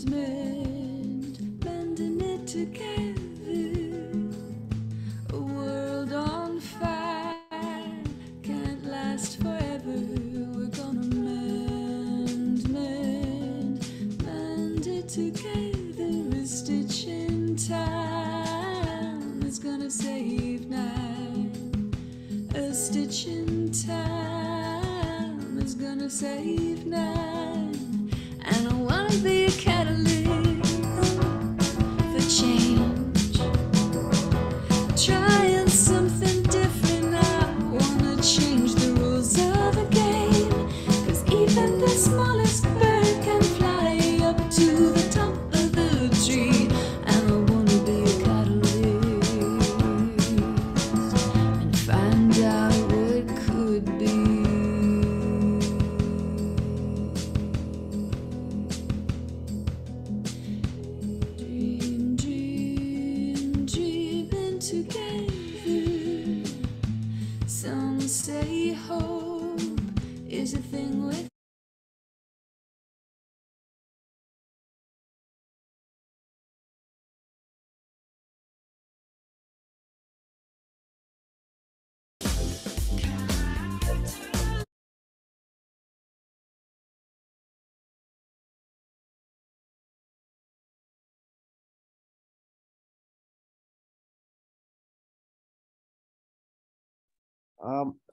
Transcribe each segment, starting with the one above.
mending it together. A world on fire can't last forever. We're gonna mend it together. A stitch in time is gonna save nine. A stitch in time is gonna save nine. And I wanna be a catalyst for change, trying something different. I wanna change the rules of the game, 'cause even the smallest bird can fly up to the top of the tree. And I wanna be a catalyst and find out what could be. Dreaming together. Some say hope is a thing with.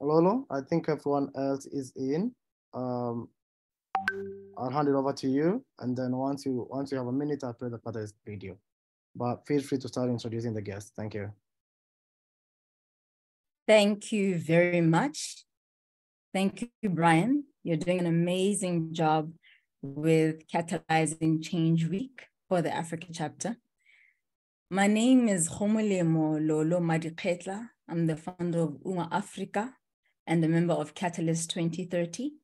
Lolo, I think everyone else is in. Um, I'll hand it over to you, and then once you have a minute, I'll play the catalyst video. But feel free to start introducing the guests. Thank you. Thank you very much. Thank you, Brian. You're doing an amazing job with Catalyzing Change Week for the Africa chapter. My name is Khomolemo Lolo Madiketla. I'm the founder of UMA Africa and a member of Catalyst 2030.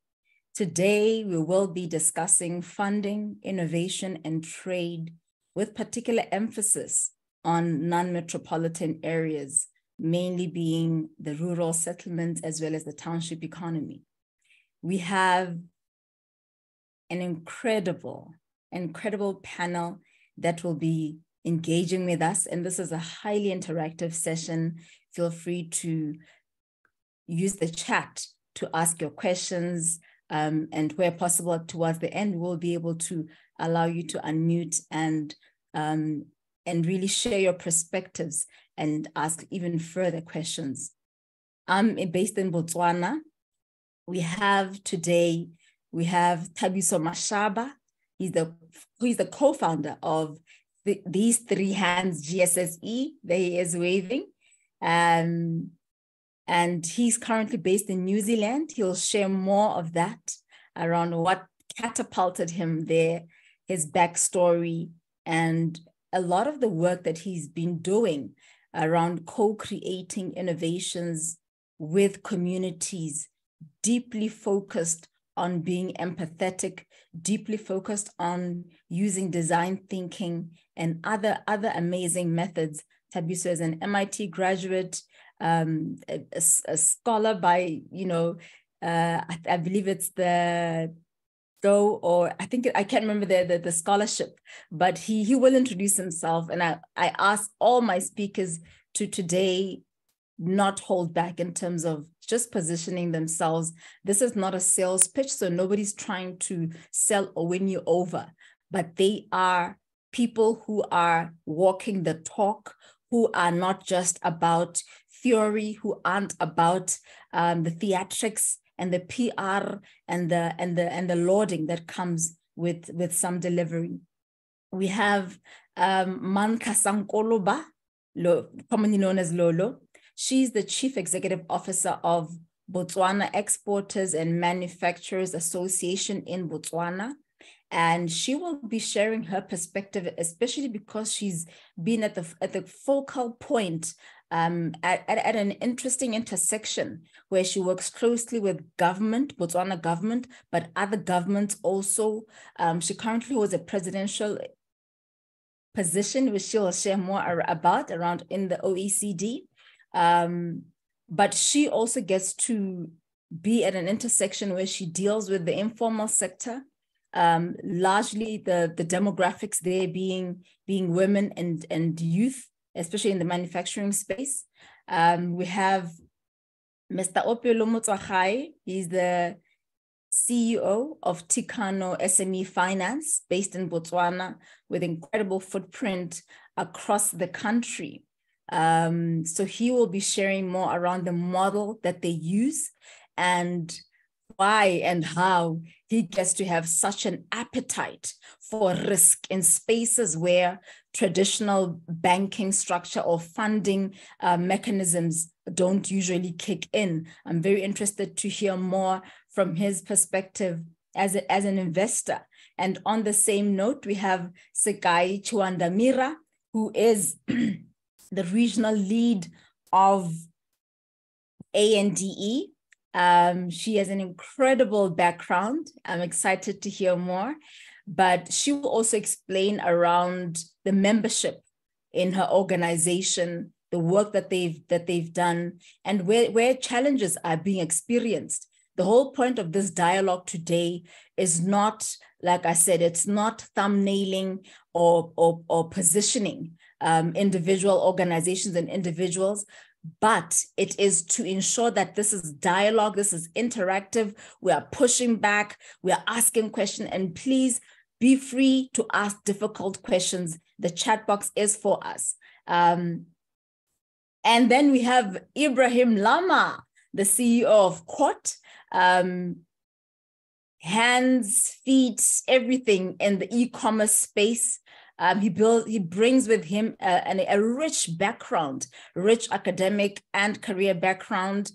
Today, we will be discussing funding, innovation, and trade with particular emphasis on non-metropolitan areas, mainly being the rural settlements as well as the township economy. We have an incredible panel that will be engaging with us, and this is a highly interactive session. Feel free to use the chat to ask your questions, and where possible towards the end, we'll be able to allow you to unmute and really share your perspectives and ask even further questions. I'm based in Botswana. We have Thabiso Mashaba. He's the co-founder of these Three Hands GSSE that he is waving. And he's currently based in New Zealand. He'll share more of that around what catapulted him there, his backstory, and a lot of the work that he's been doing around co-creating innovations with communities, deeply focused on being empathetic, deeply focused on using design thinking and other amazing methods. Thabiso is an MIT graduate, a scholar by, I believe it's the I can't remember the scholarship, but he will introduce himself. And I ask all my speakers to today not hold back in terms of just positioning themselves. This is not a sales pitch, so nobody's trying to sell or win you over, but they are people who are walking the talk, who are not just about theory, who aren't about the theatrics and the PR and the lauding that comes with some delivery. We have Manka Sankoloba, commonly known as Lolo. She's the Chief Executive Officer of Botswana Exporters and Manufacturers Association in Botswana. And she will be sharing her perspective, especially because she's been at the focal point at an interesting intersection where she works closely with government, Botswana government, but other governments also. She currently holds a presidential position, which she'll share more about around in the OECD. But she also gets to be at an intersection where she deals with the informal sector, largely the demographics there being women and youth, especially in the manufacturing space. We have Mr. Opiolo Motswagai. He's the CEO of Tikano SME Finance, based in Botswana, with incredible footprint across the country. So he will be sharing more around the model that they use and why and how he gets to have such an appetite for risk in spaces where traditional banking structure or funding mechanisms don't usually kick in. I'm very interested to hear more from his perspective as an investor. And on the same note, we have Sekai Chuandamira, who is the regional lead of ANDE. She has an incredible background. I'm excited to hear more, but she will also explain around the membership in her organization, the work that they've done, and where challenges are being experienced. The whole point of this dialogue today is not, like I said, it's not thumbnailing or positioning individual organizations and individuals, but it is to ensure that this is dialogue, this is interactive. We are pushing back, we are asking questions, and please be free to ask difficult questions. The chat box is for us. And then we have Ibrahim Lama, the CEO of Quat. Hands, feet, everything in the e-commerce space. He brings with him a rich background, rich academic and career background,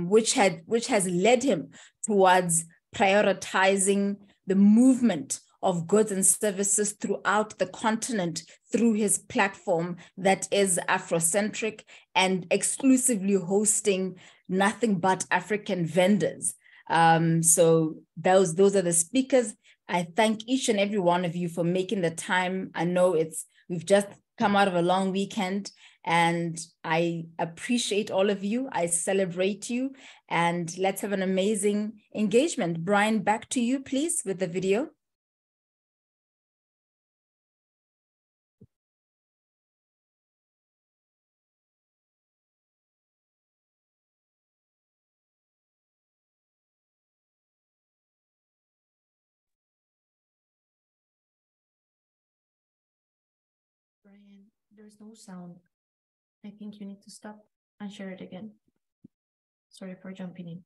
which has led him towards prioritizing the movement of goods and services throughout the continent through his platform that is Afrocentric and exclusively hosting nothing but African vendors. So those are the speakers. I thank each and every one of you for making the time. I know we've just come out of a long weekend, and I appreciate all of you. I celebrate you, and let's have an amazing engagement. Brian, back to you, please, with the video. Brian, there's no sound. I think you need to stop and share it again. Sorry for jumping in.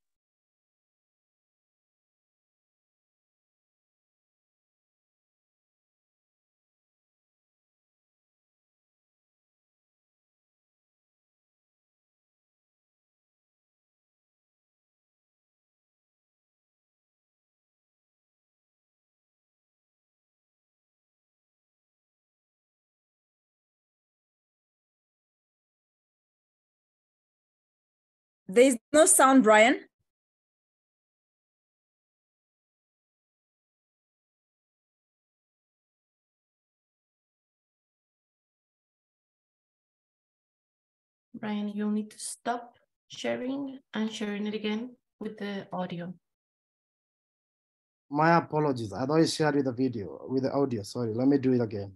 There's no sound, Brian. Brian, you'll need to stop sharing and sharing it again with the audio. My apologies. I thought I shared with the video, with the audio. Sorry, let me do it again.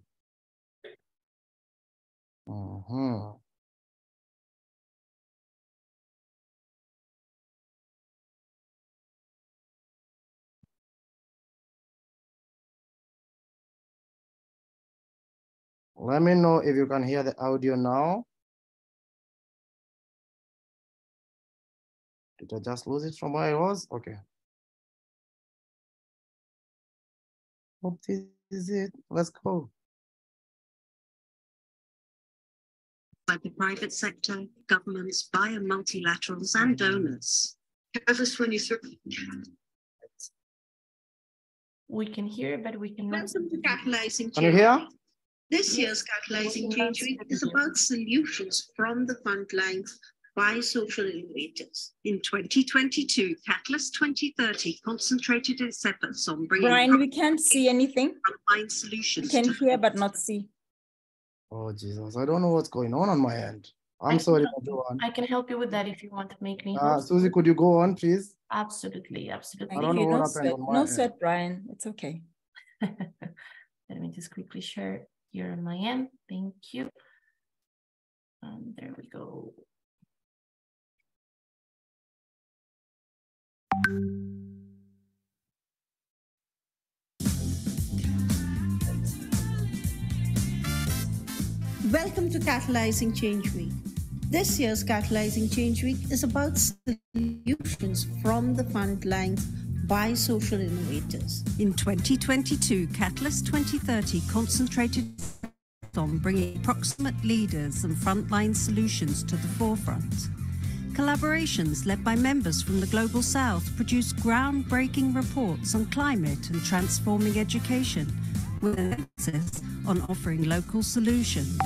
Let me know if you can hear the audio now. Did I just lose it from where I was? Okay. Hope this is it. Let's go. By the private sector, governments, via multilaterals and donors. We can hear, but we cannot. Welcome to Catalyzing Can you hear? This year's Catalyzing Change Week is about solutions from the front lines by social innovators. In 2022, Catalyst 2030 concentrated its efforts on bringing Brian, we can't see anything. frontline solutions. We can hear but not see. Oh, Jesus. I don't know what's going on my end. I'm sorry, everyone. I can help you with that if you want to make me. Susie, could you go on, please? Absolutely, absolutely. I don't know you. what No happened sweat, on my no end. sweat, Brian. It's okay. Let me just quickly share here on my end. Thank you. And there we go. Welcome to Catalyzing Change Week. This year's Catalyzing Change Week is about solutions from the front lines by social innovators. In 2022, Catalyst 2030 concentrated on bringing proximate leaders and frontline solutions to the forefront. Collaborations led by members from the Global South produced groundbreaking reports on climate and transforming education, with an emphasis on offering local solutions.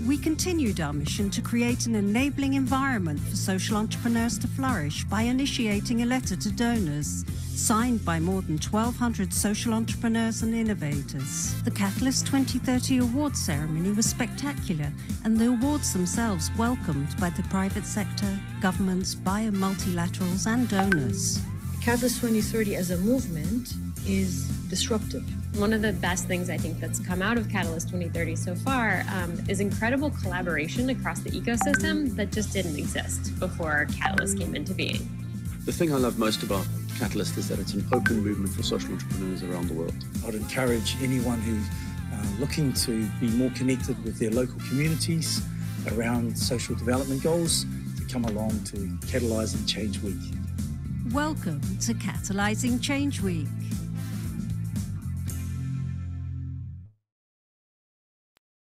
We continued our mission to create an enabling environment for social entrepreneurs to flourish by initiating a letter to donors, signed by more than 1,200 social entrepreneurs and innovators. The Catalyst 2030 Awards ceremony was spectacular, and the awards themselves welcomed by the private sector, governments, bio multilaterals, and donors. Catalyst 2030 as a movement is disruptive. One of the best things I think that's come out of Catalyst 2030 so far is incredible collaboration across the ecosystem that just didn't exist before Catalyst came into being. The thing I love most about Catalyst is that it's an open movement for social entrepreneurs around the world. I'd encourage anyone who's looking to be more connected with their local communities around social development goals to come along to Catalyzing Change Week. Welcome to Catalyzing Change Week.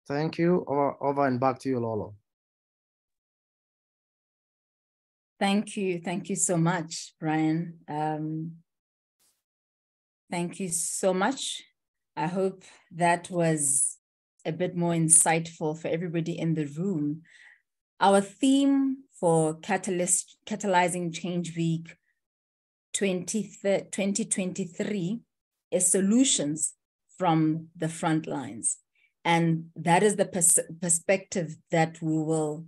Thank you. Over and back to you, Lolo. Thank you. Thank you so much, Brian. Thank you so much. I hope that was a bit more insightful for everybody in the room. Our theme for Catalyzing Change Week 2023 is solutions from the front lines. And that is the perspective that we will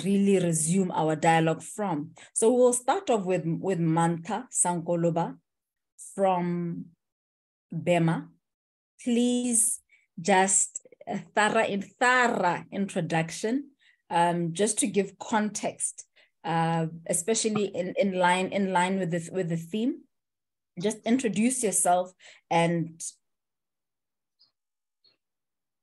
really resume our dialogue from. So we'll start off with Mantha Sankoloba from BEMA. Please just a thorough introduction, just to give context, especially in line with the theme. Just introduce yourself and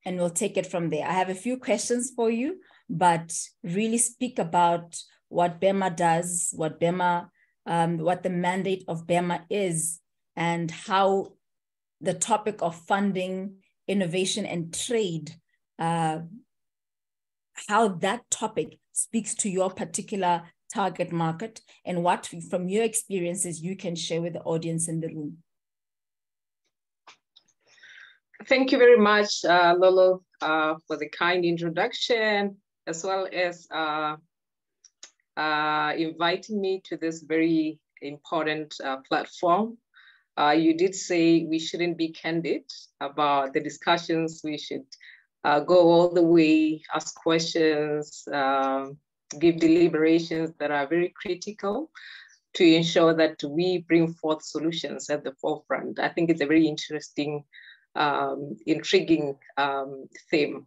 we'll take it from there. I have a few questions for you, but really speak about what BEMA does, what the mandate of BEMA is, and how the topic of funding, innovation, and trade, how that topic speaks to your particular target market, and what, from your experiences, you can share with the audience in the room. Thank you very much, Lolo, for the kind introduction, as well as inviting me to this very important platform. You did say we shouldn't be candid about the discussions. We should go all the way, ask questions, give deliberations that are very critical to ensure that we bring forth solutions at the forefront. I think it's a very interesting, intriguing theme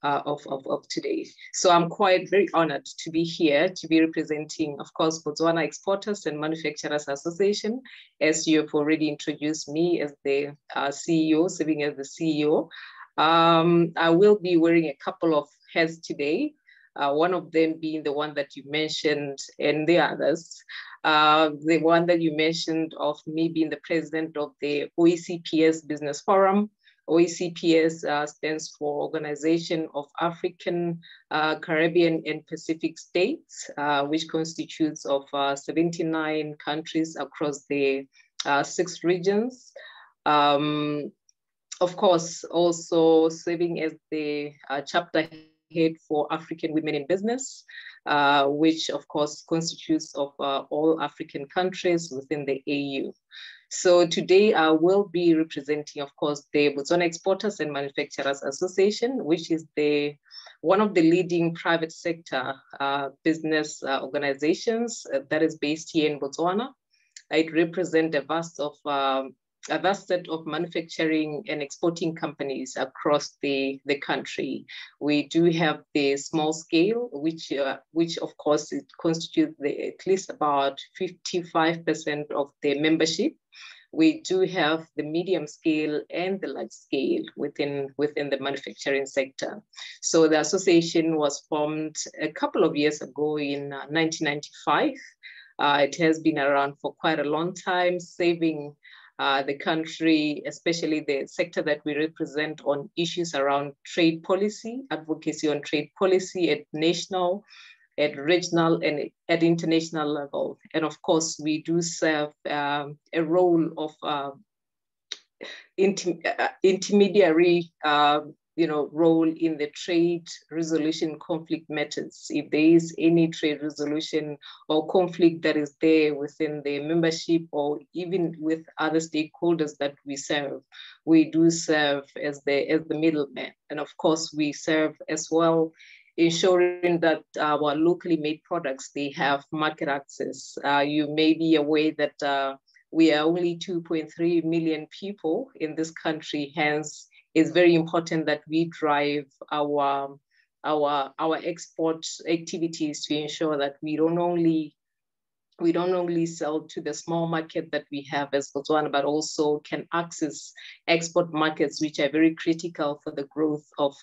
of today. So I'm quite very honored to be here, to be representing, of course, Botswana Exporters and Manufacturers Association, as you have already introduced me as the CEO, serving as the CEO. I will be wearing a couple of hats today, one of them being the one that you mentioned and the others. The one that you mentioned of me being the president of the OECPS Business Forum. OECPS stands for Organization of African, Caribbean, and Pacific States, which constitutes of 79 countries across the 6 regions. Of course, also serving as the chapter head for African Women in Business, which of course constitutes of all African countries within the AU. So today I will be representing, of course, the Botswana Exporters and Manufacturers Association, which is one of the leading private sector business organizations that is based here in Botswana. It represents a vast set of manufacturing and exporting companies across the country. We do have the small scale, which of course it constitutes at least about 55% of the membership. We do have the medium scale and the large scale within the manufacturing sector. So the association was formed a couple of years ago in 1995. It has been around for quite a long time, saving the country, especially the sector that we represent, on issues around trade policy, advocacy on trade policy at national, at regional, and at international level. And of course, we do serve a role of intermediary role in the trade resolution conflict matters. If there is any trade resolution or conflict that is there within the membership or even with other stakeholders that we serve, we do serve as the middleman. And of course, we serve as well, ensuring that our locally made products, they have market access. You may be aware that we are only 2.3 million people in this country, hence it's very important that we drive our export activities to ensure that we don't only sell to the small market that we have as Botswana, but also can access export markets, which are very critical for the growth of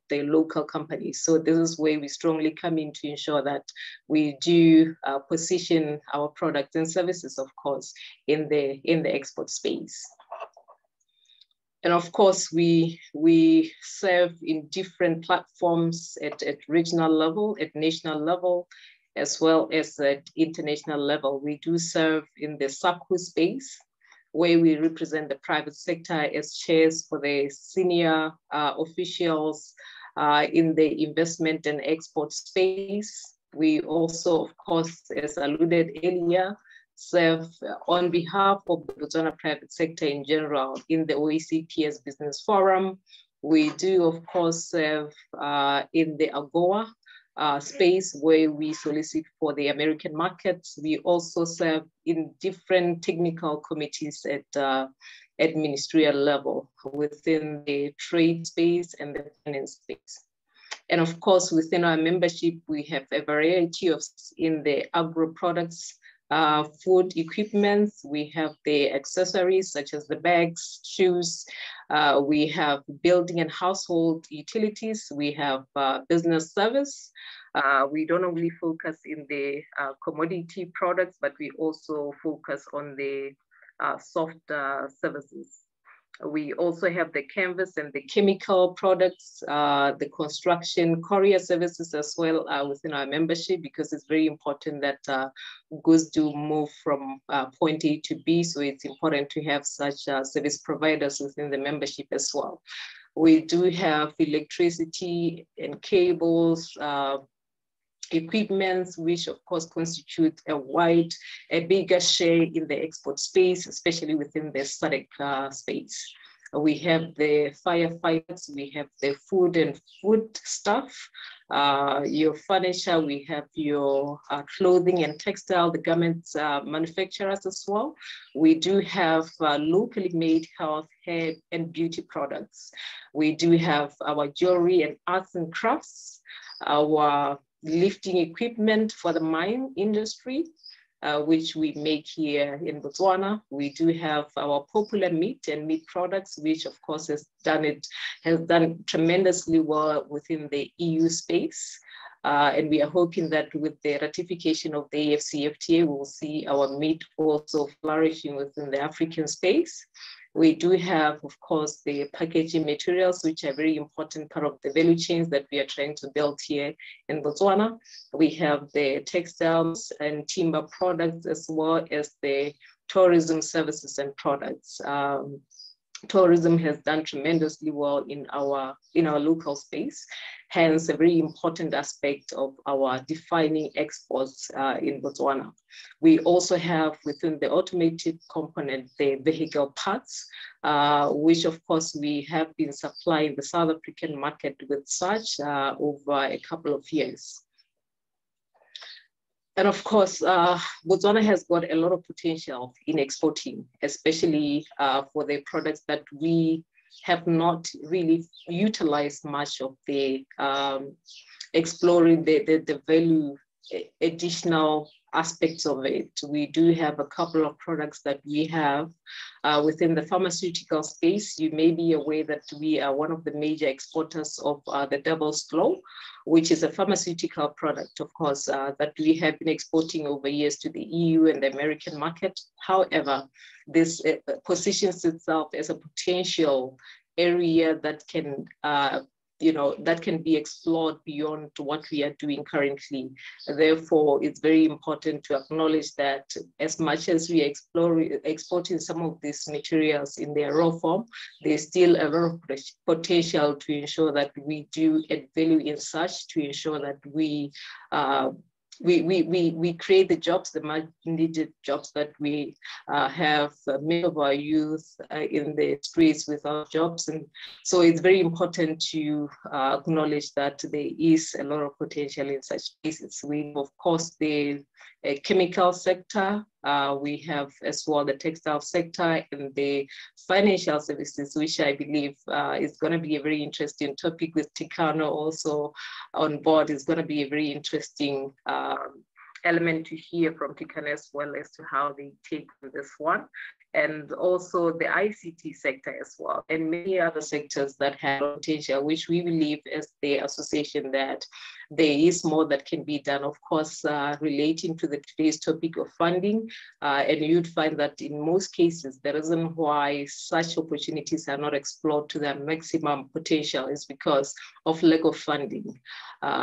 the local companies. So this is where we strongly come in to ensure that we do position our products and services, of course, in the export space. And of course, we serve in different platforms at regional level, at national level, as well as at international level. We do serve in the SACU space, where we represent the private sector as chairs for the senior officials in the investment and export space. We also, of course, as alluded earlier, serve on behalf of the Botswana private sector in general in the OECPS Business Forum. We do, of course, serve in the AGOA space, where we solicit for the American markets. We also serve in different technical committees at ministerial level within the trade space and the finance space. And of course, within our membership, we have a variety of in the agro products, food equipment. We have the accessories such as the bags, shoes. We have building and household utilities. We have business service. We don't only focus in the commodity products, but we also focus on the soft services. We also have the canvas and the chemical products, the construction, courier services as well within our membership, because it's very important that goods do move from point A to B. So it's important to have such service providers within the membership as well. We do have electricity and cables, equipments, which of course constitute a bigger share in the export space, especially within the SADC space. We have the firefighters, we have the food and food stuff, your furniture, we have your clothing and textile, the garments manufacturers as well. We do have locally made health, hair, and beauty products. We do have our jewelry and arts and crafts, our lifting equipment for the mine industry, which we make here in Botswana. We do have our popular meat and meat products, which of course has done tremendously well within the EU space. And we are hoping that with the ratification of the AFCFTA, we'll see our meat also flourishing within the African space. We do have, of course, the packaging materials, which are a very important part of the value chains that we are trying to build here in Botswana. We have the textiles and timber products, as well as the tourism services and products. Tourism has done tremendously well in our local space, hence a very important aspect of our defining exports in Botswana. We also have within the automotive component, the vehicle parts, which of course we have been supplying the South African market with such over a couple of years. of course, Botswana has got a lot of potential in exporting, especially for the products that we have not really utilized much of the exploring the value additional aspects of it. We do have a couple of products that we have within the pharmaceutical space. You may be aware that we are one of the major exporters of the Devil's Claw, which is a pharmaceutical product, of course, that we have been exporting over years to the EU and the American market. However, this positions itself as a potential area that can that can be explored beyond what we are doing currently. Therefore, it's very important to acknowledge that as much as we are exporting some of these materials in their raw form, there's still a lot of potential to ensure that we do add value in such, to ensure that we create the jobs, the much needed jobs that we have many of our youth in the streets without jobs. And so it's very important to acknowledge that there is a lot of potential in such cases. We, of course, the chemical sector, we have as well the textile sector and the financial services, which I believe is going to be a very interesting topic with Tikano also on board. Is going to be a very interesting element to hear from Tikano as well as to how they take this one. And also the ICT sector as well, and many other sectors that have potential, which we believe as the association that there is more that can be done, of course, relating to today's topic of funding. And you'd find that in most cases, the reason why such opportunities are not explored to their maximum potential is because of lack of funding,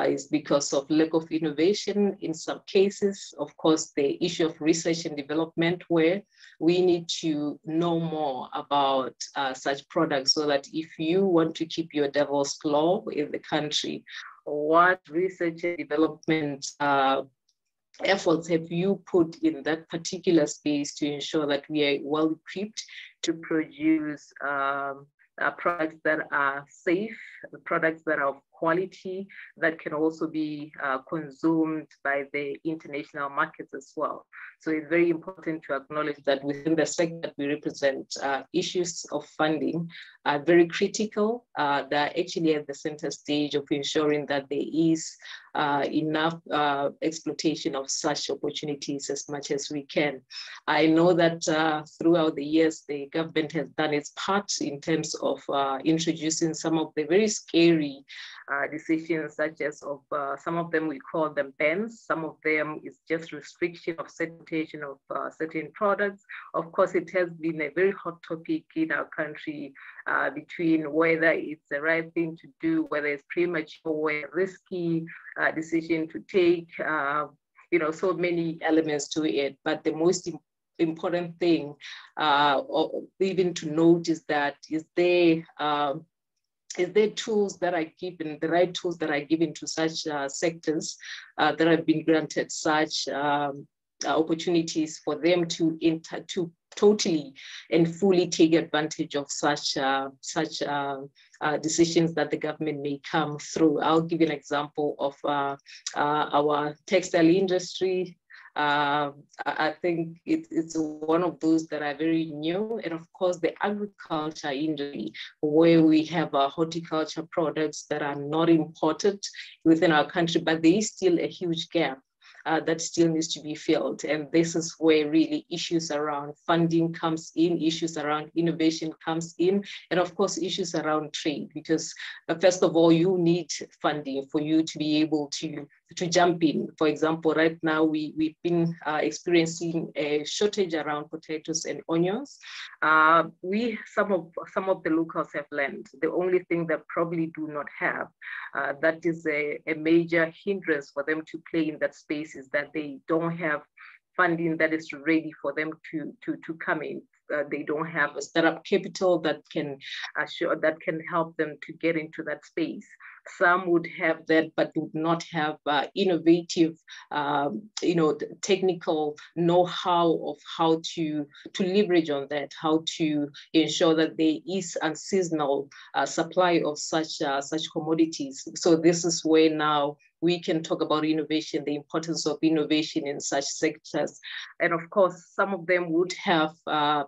is because of lack of innovation in some cases. Of course, the issue of research and development, where we need to know more about such products so that if you want to keep your Devil's Claw in the country, what research and development efforts have you put in that particular space to ensure that we are well equipped to produce products that are safe, products that are of quality, that can also be consumed by the international markets as well. So it's very important to acknowledge that within the sector that we represent, issues of funding are very critical. They're actually at the center stage of ensuring that there is enough exploitation of such opportunities as much as we can. I know that throughout the years, the government has done its part in terms of introducing some of the very scary decisions, such as some of them we call them bans, some of them is just restriction of certification of certain products. Of course, it has been a very hot topic in our country between whether it's the right thing to do, whether it's premature, whether risky decision to take, so many elements to it. But the most important thing, even to note, is that is there tools that are given, the right tools that are given to such sectors that have been granted such opportunities for them to totally and fully take advantage of such decisions that the government may come through. I'll give you an example of our textile industry. I think it's one of those that are very new. And of course, the agriculture industry, where we have horticulture products that are not imported within our country, but there is still a huge gap that still needs to be filled. And this is where really issues around funding comes in, issues around innovation comes in, and of course, issues around trade, because first of all, you need funding for you to be able to jump in. For example, right now, we've been experiencing a shortage around potatoes and onions. Some of the locals have land. The only thing they probably do not have, that is a major hindrance for them to play in that space, is that they don't have funding that is ready for them to come in. They don't have a startup capital that can help them to get into that space. Some would have that, but would not have innovative, technical know-how of how to leverage on that, how to ensure that there is a seasonal supply of such commodities. So this is where now we can talk about innovation, the importance of innovation in such sectors. And of course, some of them would have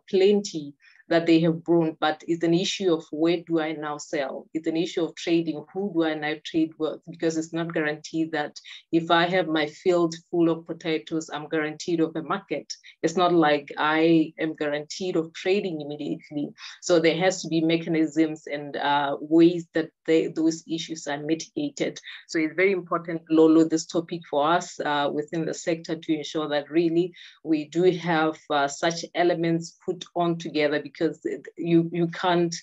plenty that they have grown, but it's an issue of where do I now sell? It's an issue of trading. Who do I now trade with? Because it's not guaranteed that if I have my field full of potatoes, I'm guaranteed of a market. It's not like I am guaranteed of trading immediately. So there has to be mechanisms and ways that those issues are mitigated. So it's very important, Lolo, this topic for us within the sector to ensure that really we do have such elements put on together, because you can't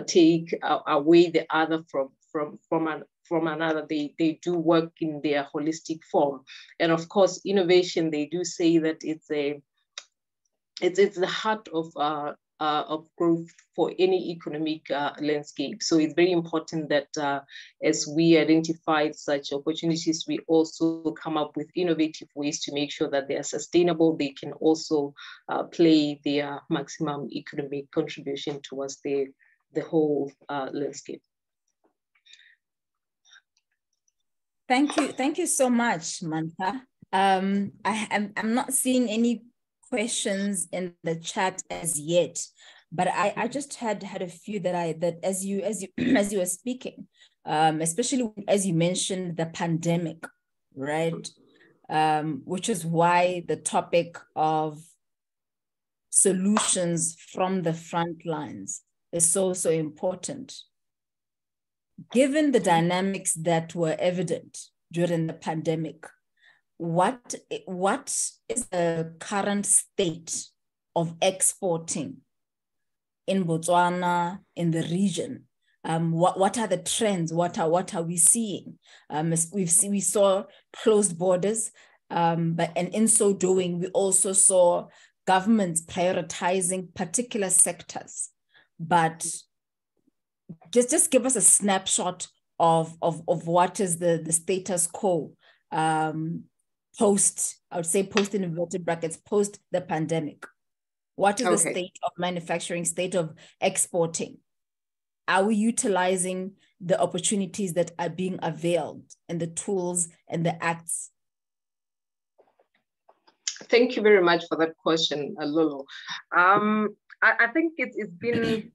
take away the other from another. They do work in their holistic form. And of course, innovation, they do say that it's the heart of growth for any economic landscape. So it's very important that as we identify such opportunities, we also come up with innovative ways to make sure that they are sustainable. They can also play their maximum economic contribution towards the whole landscape. Thank you so much, Mantha. I'm not seeing any questions in the chat as yet, but I just had a few that as you were speaking, especially as you mentioned the pandemic, right? Which is why the topic of solutions from the front lines is so important. Given the dynamics that were evident during the pandemic, what is the current state of exporting in Botswana, in the region? What are the trends? What are we seeing? We saw closed borders, and in so doing, we also saw governments prioritizing particular sectors. But just give us a snapshot of what is the status quo post, I would say post in inverted brackets, post the pandemic. What is the state of manufacturing, state of exporting? Are we utilizing the opportunities that are being availed and the tools and the acts? Thank you very much for that question, Lolo. I think it's been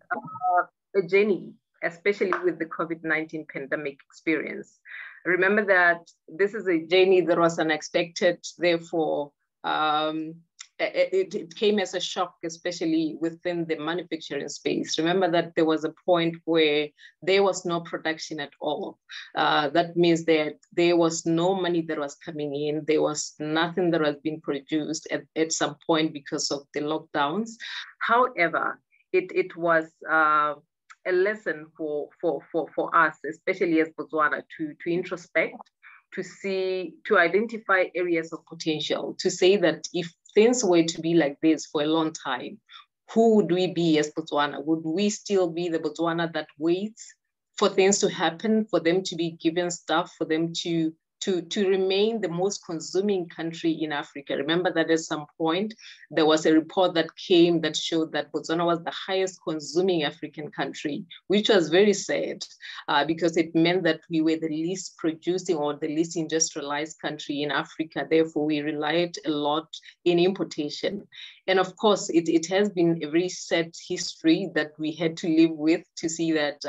a journey, especially with the COVID-19 pandemic experience. Remember that this is a journey that was unexpected, therefore it came as a shock, especially within the manufacturing space. Remember that there was a point where there was no production at all. That means that there was no money that was coming in. There was nothing that was being produced at some point because of the lockdowns. However, it was a lesson for us, especially as Botswana, to introspect, to identify areas of potential, to say that if things were to be like this for a long time, who would we be as Botswana? Would we still be the Botswana that waits for things to happen, for them to be given stuff, for them to remain the most consuming country in Africa? Remember that at some point, there was a report that came that showed that Botswana was the highest consuming African country, which was very sad because it meant that we were the least producing or the least industrialized country in Africa. Therefore, we relied a lot in importation. And of course, it has been a very sad history that we had to live with, to see that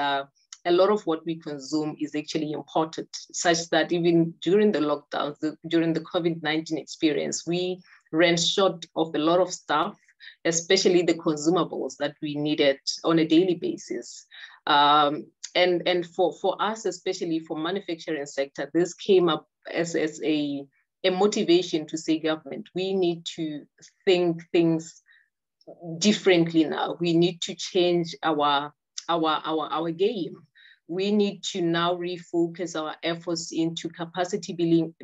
a lot of what we consume is actually imported, such that even during the lockdowns, during the COVID-19 experience, we ran short of a lot of stuff, especially the consumables that we needed on a daily basis. And for us, especially for manufacturing sector, this came up as a motivation to say, government, we need to think things differently now. We need to change our game. We need to now refocus our efforts into capacity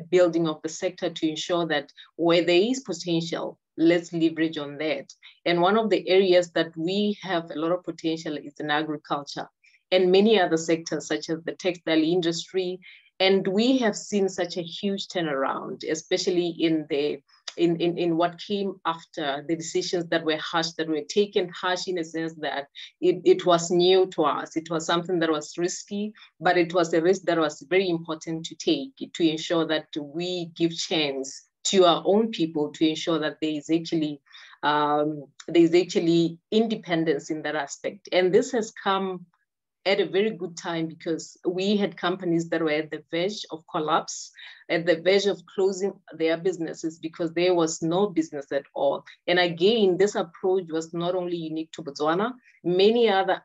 building of the sector to ensure that where there is potential, let's leverage on that. And one of the areas that we have a lot of potential is in agriculture and many other sectors such as the textile industry. And we have seen such a huge turnaround, especially in the in what came after the decisions that were harsh, that were taken harsh in a sense that it was new to us. It was something that was risky, but it was a risk that was very important to take to ensure that we give chance to our own people, to ensure that there is actually independence in that aspect. And this has come at a very good time, because we had companies that were at the verge of collapse, at the verge of closing their businesses because there was no business at all. And again, this approach was not only unique to Botswana, many other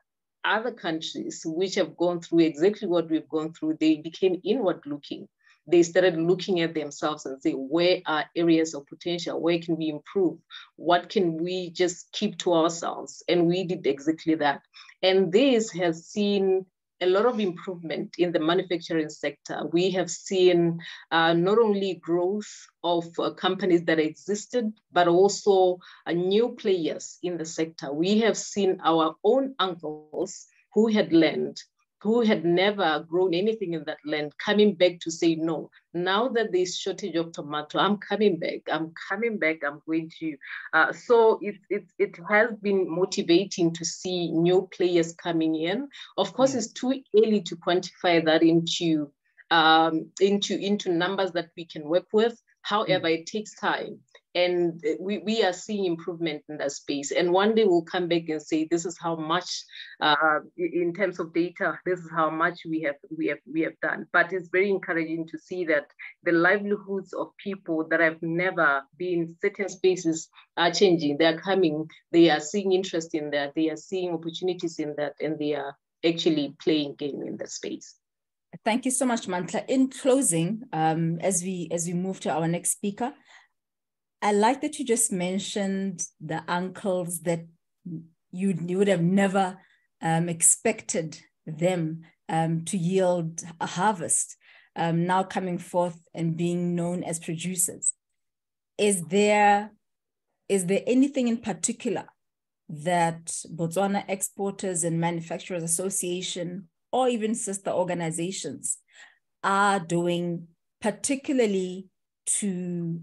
countries which have gone through exactly what we've gone through, they became inward looking. They started looking at themselves and say, where are areas of potential? Where can we improve? What can we just keep to ourselves? And we did exactly that. And this has seen a lot of improvement in the manufacturing sector. We have seen not only growth of companies that existed, but also new players in the sector. We have seen our own uncles who had land, who had never grown anything in that land, coming back to say, no, now that there's shortage of tomato, I'm coming back, I'm going to. So it has been motivating to see new players coming in. Of course, it's too early to quantify that into numbers that we can work with. However, it takes time. And we are seeing improvement in that space. And one day we'll come back and say, this is how much, in terms of data, this is how much we have done. But it's very encouraging to see that the livelihoods of people that have never been in certain spaces are changing. They are coming, they are seeing interest in that, they are seeing opportunities in that, and they are actually playing game in that space. Thank you so much, Mantla. In closing, as we move to our next speaker, I like that you just mentioned the uncles that you would have never expected them to yield a harvest, now coming forth and being known as producers. Is there anything in particular that Botswana Exporters and Manufacturers Association or even sister organizations are doing, particularly to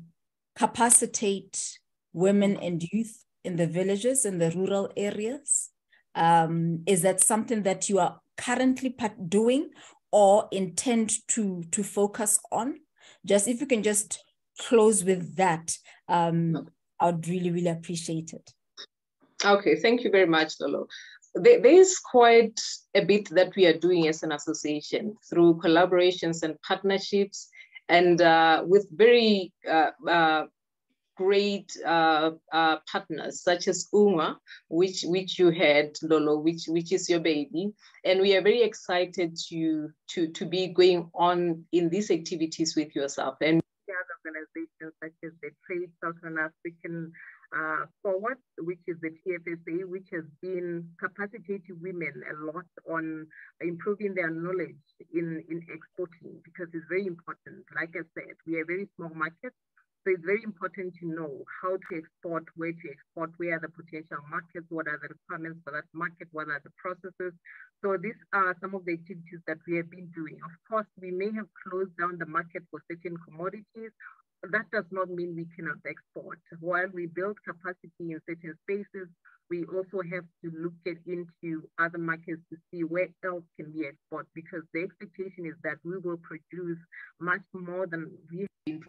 capacitate women and youth in the villages, in the rural areas? Is that something that you are currently doing or intend to focus on? Just if you can just close with that, I would really, really appreciate it. Okay, thank you very much, Lolo. There is quite a bit that we are doing as an association through collaborations and partnerships, and with very great partners such as UNGA, which you had, Lolo, which is your baby, and we are very excited to be going on in these activities with yourself and other organizations such as the Trade Southern African Forward, which is the TFSA, which has been capacitating women a lot on improving their knowledge in exporting, because it's very important. Like I said, we are a very small market, so it's very important to know how to export, where to export, where are the potential markets, what are the requirements for that market, what are the processes. So these are some of the activities that we have been doing. Of course, we may have closed down the market for certain commodities. That does not mean we cannot export. While we build capacity in certain spaces, we also have to look into other markets to see where else can we export, because the expectation is that we will produce much more than we have been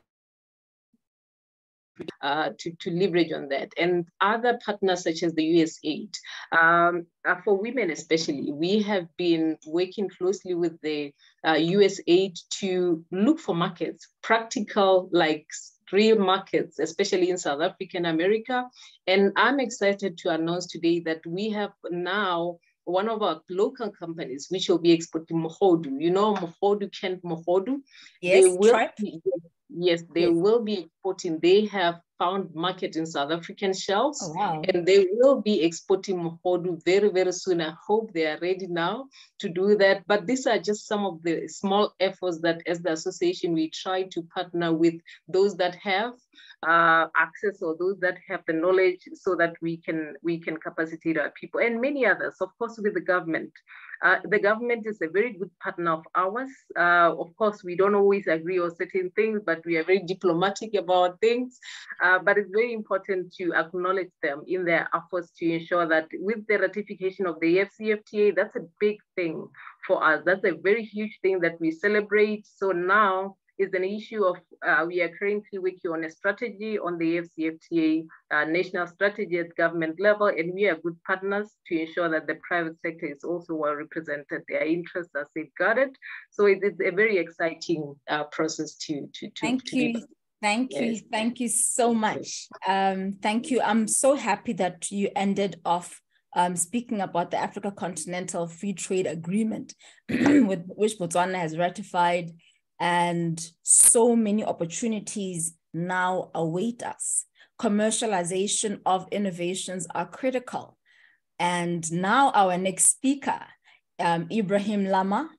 to leverage on that. And other partners such as the USAID, for women especially, we have been working closely with the USAID to look for markets, practical, like real markets, especially in South Africa and America. And I'm excited to announce today that we have now one of our local companies which will be exporting mohodu. You know mohodu, Kent mohodu? Yes, they will be exporting. They have found market in South African shelves. Oh, wow. And they will be exporting mohodu very, very soon. I hope they are ready now to do that. But these are just some of the small efforts that as the association, we try to partner with those that have access or those that have the knowledge, so that we can capacitate our people, and many others, of course, with the government. The government is a very good partner of ours. Of course, we don't always agree on certain things, but we are very diplomatic about things. But it's very important to acknowledge them in their efforts to ensure that with the ratification of the AfCFTA, that's a big thing for us. That's a very huge thing that we celebrate. So now is an issue of, we are currently working on a strategy on the AfCFTA, national strategy at government level, and we are good partners to ensure that the private sector is also well represented, their interests are safeguarded. So it's a very exciting process to Thank you. Thank you so much. Thank you. I'm so happy that you ended off speaking about the Africa Continental Free Trade Agreement, which Botswana has ratified, and so many opportunities now await us. Commercialization of innovations are critical. And now our next speaker, Ibrahim Lama,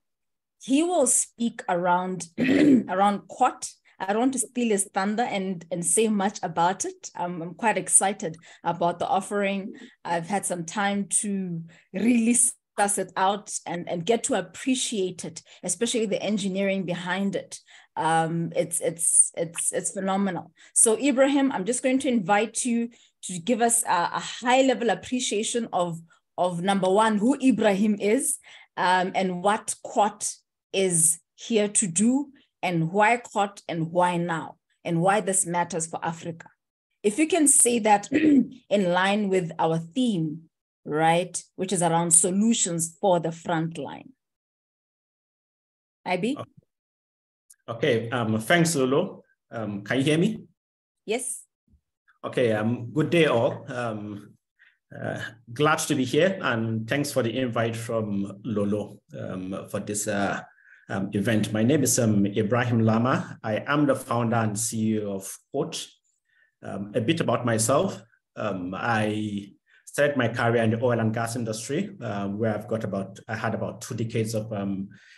he will speak around, around Quat. I don't want to steal his thunder and say much about it. I'm quite excited about the offering. I've had some time to really suss it out and get to appreciate it, especially the engineering behind it. It's phenomenal. So Ibrahim, I'm just going to invite you to give us a high level appreciation of number one, who Ibrahim is, and what Quat is here to do, and why Quat and why now, and why this matters for Africa. If you can say that in line with our theme, right, which is around solutions for the front line. IB? Okay, thanks, Lolo. Can you hear me? Yes. Okay, good day all. Glad to be here, and thanks for the invite from Lolo for this event. My name is Ibrahim Lama. I am the founder and CEO of Quat. A bit about myself. I started my career in the oil and gas industry, where I had about 2 decades of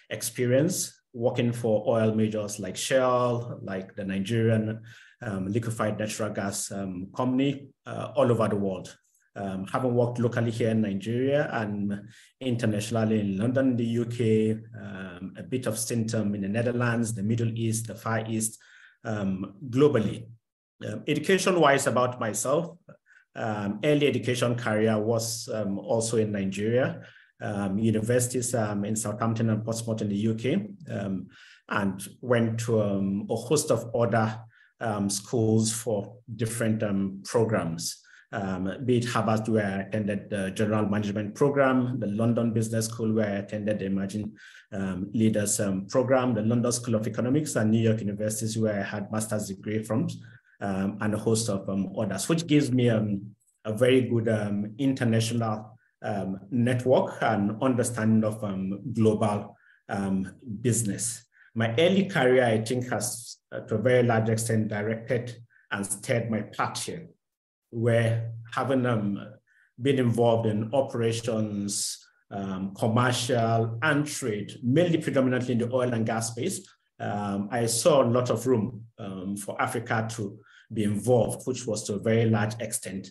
experience working for oil majors like Shell, like the Nigerian liquefied natural gas company all over the world. Having worked locally here in Nigeria and internationally in London, the UK, a bit of stint in the Netherlands, the Middle East, the Far East, globally. Education-wise about myself, early education career was also in Nigeria, universities in Southampton and Portsmouth in the UK, and went to a host of other schools for different programs. Be it Harvard, where I attended the General Management Program, the London Business School, where I attended the Emerging Leaders Program, the London School of Economics, and New York Universities, where I had master's degree from, and a host of others, which gives me a very good international network and understanding of global business. My early career, I think, has to a very large extent directed and steered my path here, where having been involved in operations, commercial and trade, mainly predominantly in the oil and gas space, I saw a lot of room for Africa to be involved, which was to a very large extent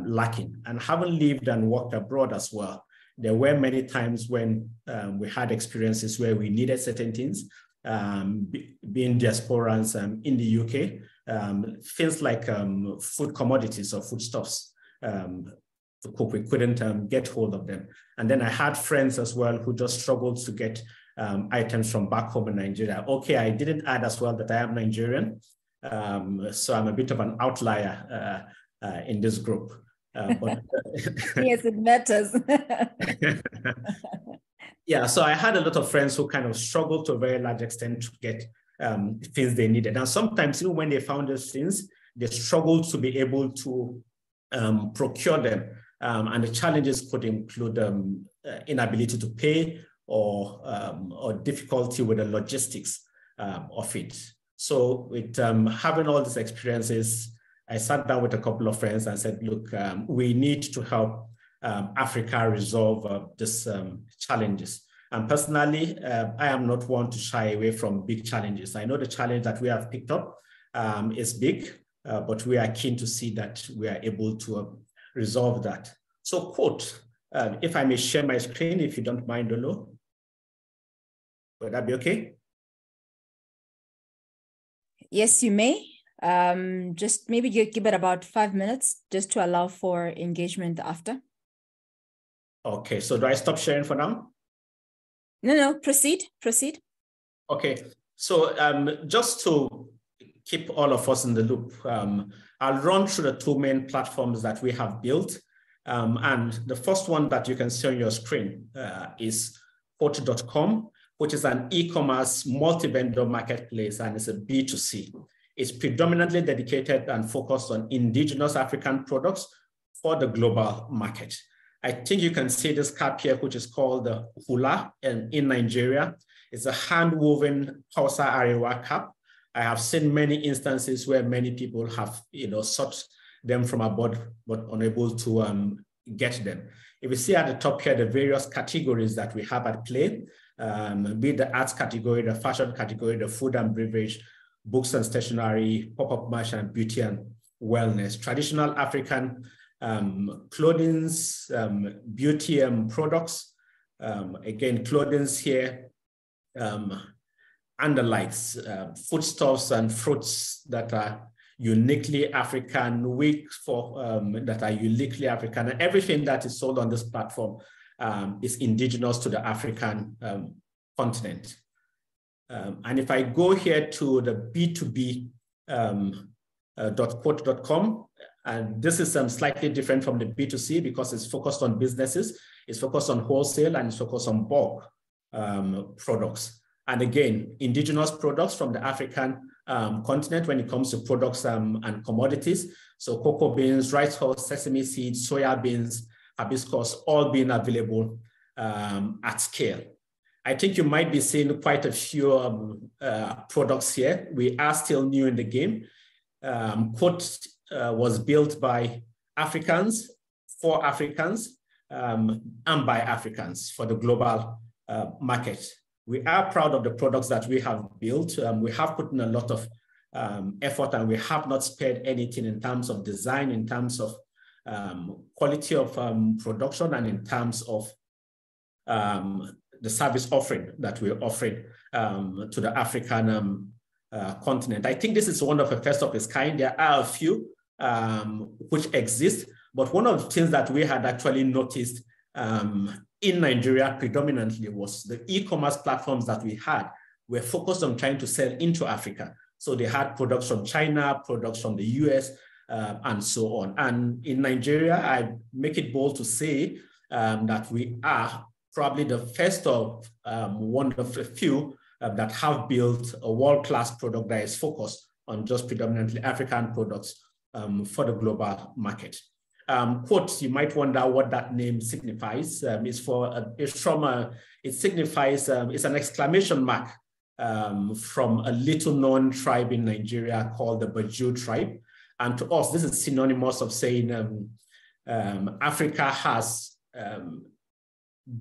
lacking. And having lived and worked abroad as well, there were many times when we had experiences where we needed certain things, being diasporans in the UK, things like food commodities or foodstuffs. To cook, we couldn't get hold of them. And then I had friends as well who just struggled to get items from back home in Nigeria. Okay, I didn't add as well that I am Nigerian, so I'm a bit of an outlier in this group. But yes, it matters. Yeah, so I had a lot of friends who kind of struggled to a very large extent to get things they needed. And sometimes even when they found those things, they struggled to be able to procure them. And the challenges could include inability to pay or difficulty with the logistics of it. So with having all these experiences, I sat down with a couple of friends and said, look, we need to help Africa resolve these challenges. And personally, I am not one to shy away from big challenges. I know the challenge that we have picked up is big, but we are keen to see that we are able to resolve that. So Quat If I may share my screen, if you don't mind, Lolo. Would that be okay? Yes, you may. Just maybe you give it about 5 minutes just to allow for engagement after. Okay, so do I stop sharing for now? No, proceed. Okay, so just to keep all of us in the loop, I'll run through the two main platforms that we have built. And the first one that you can see on your screen is Quote.com, which is an e-commerce multi-vendor marketplace, and it's a B2C. It's predominantly dedicated and focused on indigenous African products for the global market. I think you can see this cap here, which is called the Hula in Nigeria. It's a hand-woven Hausa Arewa cap. I have seen many instances where many people have, sought them from abroad, but unable to get them. If you see at the top here, the various categories that we have at play, be it the arts category, the fashion category, the food and beverage, books and stationery, pop-up merchant, beauty and wellness, traditional African clothing, beauty products, again, clothing here, and the likes, foodstuffs and fruits that are uniquely African, wigs that are uniquely African, and everything that is sold on this platform is indigenous to the African continent. And if I go here to the B2B .quote.com, and this is slightly different from the B2C because it's focused on businesses, it's focused on wholesale, and it's focused on bulk products. And again, indigenous products from the African continent when it comes to products and commodities. So cocoa beans, rice hulls, sesame seeds, soya beans, hibiscus, all being available at scale. I think you might be seeing quite a few products here. We are still new in the game. Quote was built by Africans, for Africans, and by Africans for the global market. We are proud of the products that we have built. We have put in a lot of effort, and we have not spared anything in terms of design, in terms of quality of production, and in terms of the service offering that we're offering to the African continent. I think this is one of the first of its kind. There are a few which exist, but one of the things that we had actually noticed in Nigeria predominantly was the e-commerce platforms that we had were focused on trying to sell into Africa. So they had products from China, products from the US, and so on. And in Nigeria, I make it bold to say that we are probably the first of one of the few that have built a world-class product that is focused on just predominantly African products for the global market. Quote, you might wonder what that name signifies. It signifies, it's an exclamation mark from a little known tribe in Nigeria called the Baju tribe. And to us, this is synonymous of saying Africa has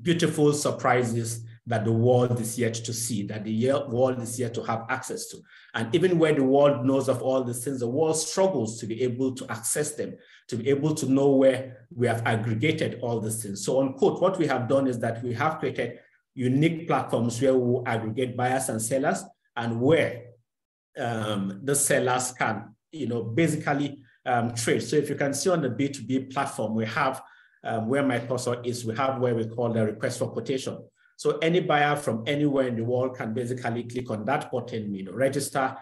beautiful surprises that the world is yet to see, that the world is yet to have access to. And even where the world knows of all these things, the world struggles to be able to access them, to be able to know where we have aggregated all these things. So on Quote, what we have done is that we have created unique platforms where we will aggregate buyers and sellers, and where the sellers can, basically trade. So if you can see on the B2B platform, we have where my cursor is, we have where we call the request for quotation. So any buyer from anywhere in the world can basically click on that button, register,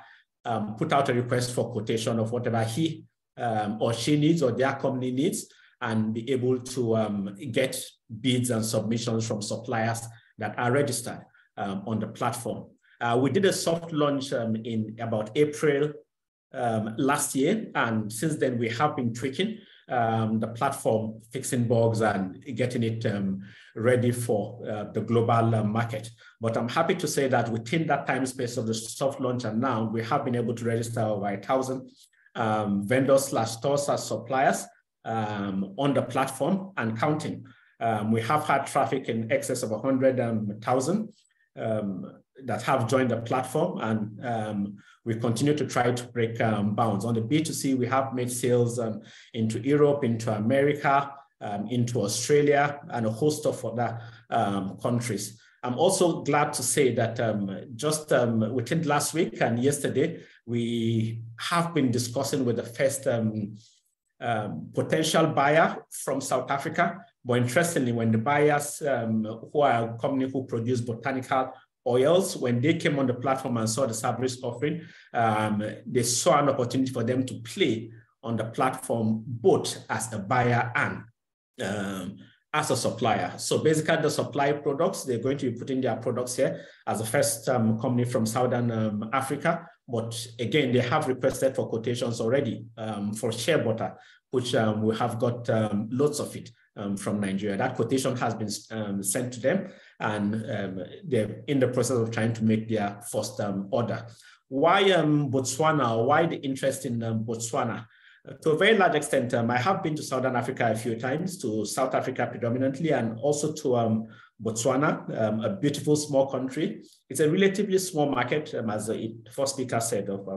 put out a request for quotation of whatever he or she needs or their company needs, and be able to get bids and submissions from suppliers that are registered on the platform. We did a soft launch in about April last year, and since then we have been tweaking the platform, fixing bugs and getting it ready for the global market. But I'm happy to say that within that time space of the soft launch and now, we have been able to register over 1,000 vendors/stores as suppliers on the platform and counting. We have had traffic in excess of 100,000 that have joined the platform, and we continue to try to break bounds. On the B2C, we have made sales into Europe, into America, into Australia and a host of other countries. I'm also glad to say that just within last week and yesterday, we have been discussing with the first potential buyer from South Africa. But interestingly, when the buyers who are a company who produce botanical oils, when they came on the platform and saw the service offering, they saw an opportunity for them to play on the platform both as a buyer and as a supplier. So basically the supply products, they're going to be putting their products here as the first company from Southern Africa. But again, they have requested for quotations already for shea butter, which we have got lots of it from Nigeria. That quotation has been sent to them, and they're in the process of trying to make their first order. Why Botswana? Why the interest in Botswana? To a very large extent, I have been to Southern Africa a few times, to South Africa predominantly, and also to Botswana, a beautiful small country. It's a relatively small market, as the first speaker said, of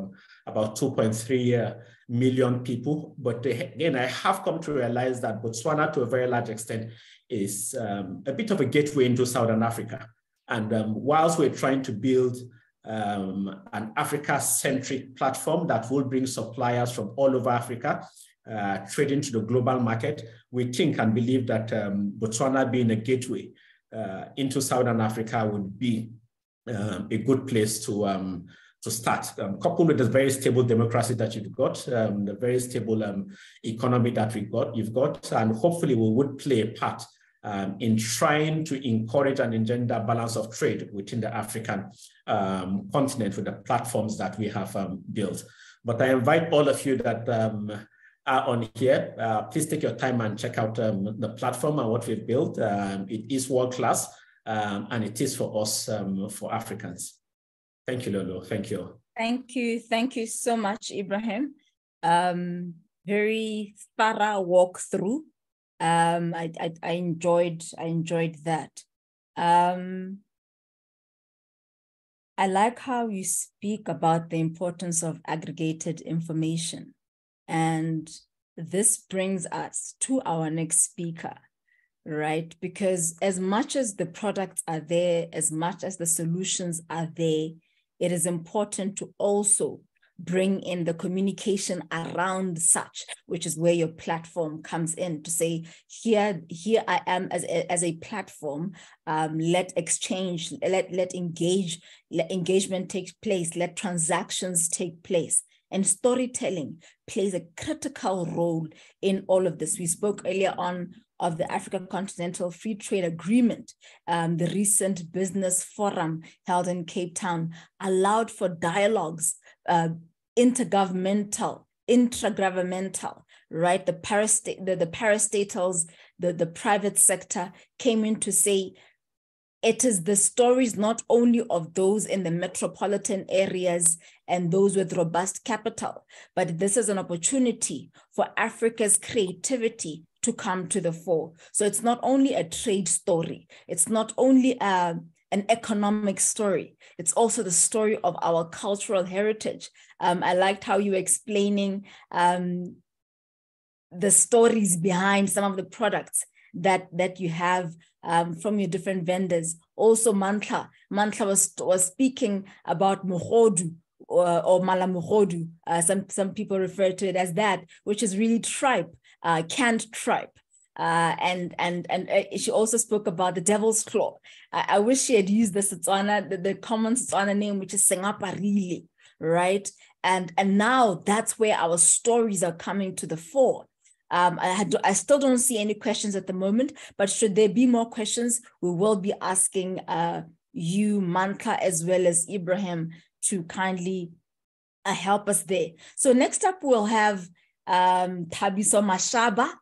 about 2.3 million people. But again, I have come to realize that Botswana, to a very large extent, is a bit of a gateway into Southern Africa. And whilst we're trying to build an Africa-centric platform that will bring suppliers from all over Africa trading to the global market, we think and believe that Botswana being a gateway into Southern Africa would be a good place to start, coupled with the very stable democracy that you've got, the very stable economy that you've got, and hopefully we would play a part in trying to encourage and engender balance of trade within the African continent with the platforms that we have built. But I invite all of you that are on here, please take your time and check out the platform and what we've built. It is world-class and it is for us, for Africans. Thank you, Lolo. Thank you. Thank you. Thank you so much, Ibrahim. Very thorough walkthrough. I enjoyed that. I like how you speak about the importance of aggregated information. And this brings us to our next speaker, right? Because as much as the products are there, as much as the solutions are there, it is important to also bring in the communication around such, which is where your platform comes in to say, here I am as a platform, let engagement take place, let transactions take place. And storytelling plays a critical role in all of this. We spoke earlier on of the African Continental Free Trade Agreement. The recent business forum held in Cape Town allowed for dialogues, intergovernmental, intragovernmental, right? The parastatals, the private sector came in to say, it is the stories not only of those in the metropolitan areas and those with robust capital, but this is an opportunity for Africa's creativity to come to the fore. So it's not only a trade story, it's not only an economic story, it's also the story of our cultural heritage. I liked how you were explaining the stories behind some of the products that you have from your different vendors. Also, Mantla was speaking about mogodu or malamogodu. Some people refer to it as that, which is really tripe, canned tripe. And she also spoke about the devil's claw. I wish she had used the common Setswana name, which is Sengaparile, right? And now that's where our stories are coming to the fore. I still don't see any questions at the moment, but should there be more questions, we will be asking you, Manka, as well as Ibrahim, to kindly help us there. So next up, we'll have Thabiso Mashaba,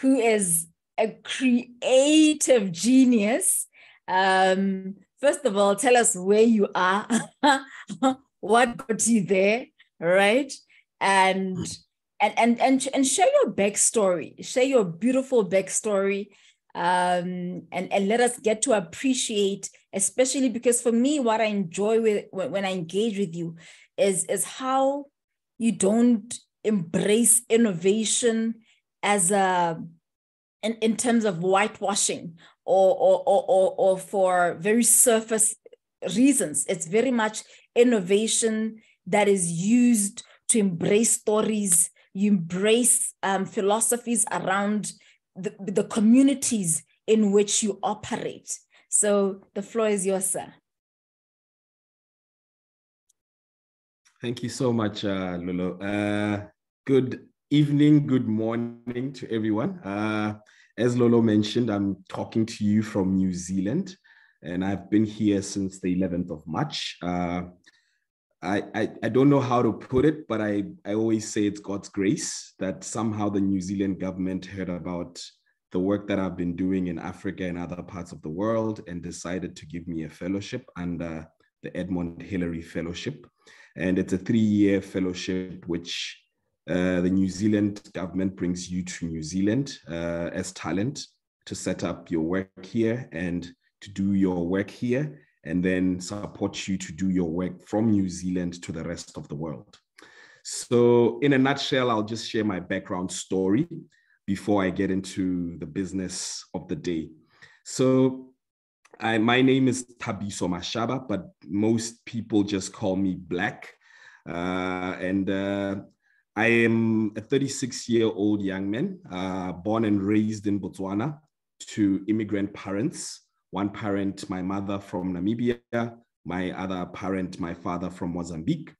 who is a creative genius. First of all, tell us where you are, what got you there, right? And share your backstory, share your beautiful backstory, and let us get to appreciate, especially because for me, what I enjoy when I engage with you is how you don't embrace innovation as a in terms of whitewashing or for very surface reasons. It's very much innovation that is used to embrace stories, you embrace philosophies around the communities in which you operate. So the floor is yours, sir. Thank you so much, Lolo. Good evening, good morning to everyone. As Lolo mentioned, I'm talking to you from New Zealand, and I've been here since the 11th of March. I don't know how to put it, but I always say it's God's grace that somehow the New Zealand government heard about the work that I've been doing in Africa and other parts of the world and decided to give me a fellowship under the Edmund Hillary Fellowship. And it's a 3-year fellowship, which the New Zealand government brings you to New Zealand as talent to set up your work here and to do your work here, and then support you to do your work from New Zealand to the rest of the world. So in a nutshell, I'll just share my background story before I get into the business of the day. So my name is Thabiso Mashaba, but most people just call me Black. I am a 36-year-old young man, born and raised in Botswana to immigrant parents. One parent, my mother from Namibia, my other parent, my father from Mozambique.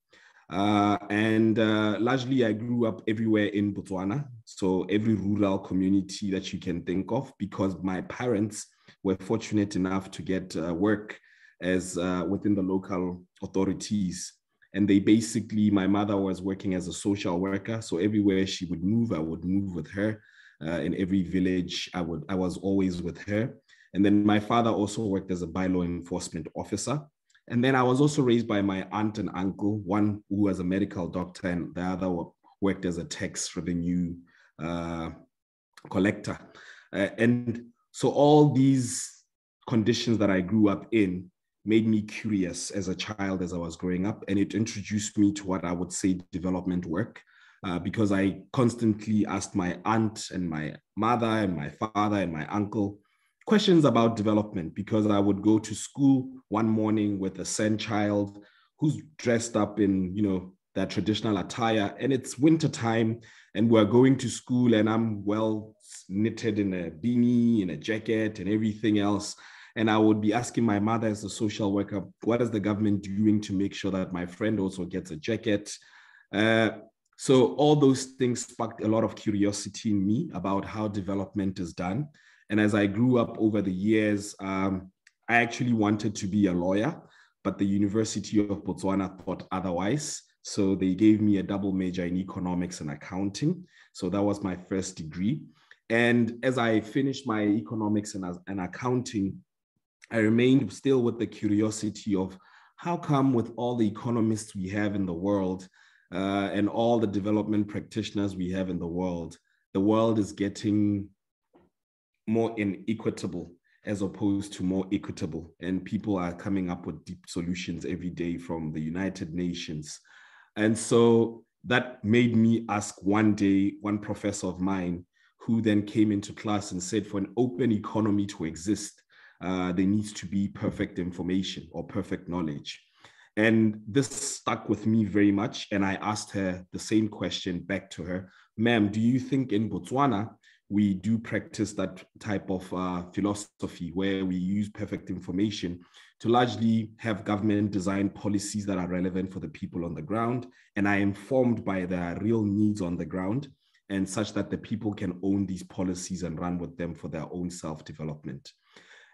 Largely I grew up everywhere in Botswana. So every rural community that you can think of, because my parents were fortunate enough to get work as within the local authorities. And they basically, my mother was working as a social worker. So everywhere she would move, I would move with her. In every village, I was always with her. And then my father also worked as a bylaw enforcement officer. And then I was also raised by my aunt and uncle, one who was a medical doctor and the other worked as a tax revenue collector. And so all these conditions that I grew up in made me curious as a child as I was growing up. And it introduced me to what I would say development work, because I constantly asked my aunt and my mother and my father and my uncle questions about development, because I would go to school one morning with a San child who's dressed up in, that traditional attire, and it's winter time and we're going to school and I'm well knitted in a beanie, in a jacket and everything else. And I would be asking my mother as a social worker, what is the government doing to make sure that my friend also gets a jacket? So all those things sparked a lot of curiosity in me about how development is done. And as I grew up over the years, I actually wanted to be a lawyer, but the University of Botswana thought otherwise. So they gave me a double major in economics and accounting. So that was my first degree. And as I finished my economics and accounting, I remained still with the curiosity of how come with all the economists we have in the world and all the development practitioners we have in the world is getting more inequitable as opposed to more equitable. And people are coming up with deep solutions every day from the United Nations. And so that made me ask one day, one professor of mine, who then came into class and said, for an open economy to exist, there needs to be perfect information or perfect knowledge. And this stuck with me very much. And I asked her the same question back to her, ma'am, do you think in Botswana, we do practice that type of philosophy where we use perfect information to largely have government design policies that are relevant for the people on the ground and are informed by their real needs on the ground, and such that the people can own these policies and run with them for their own self-development?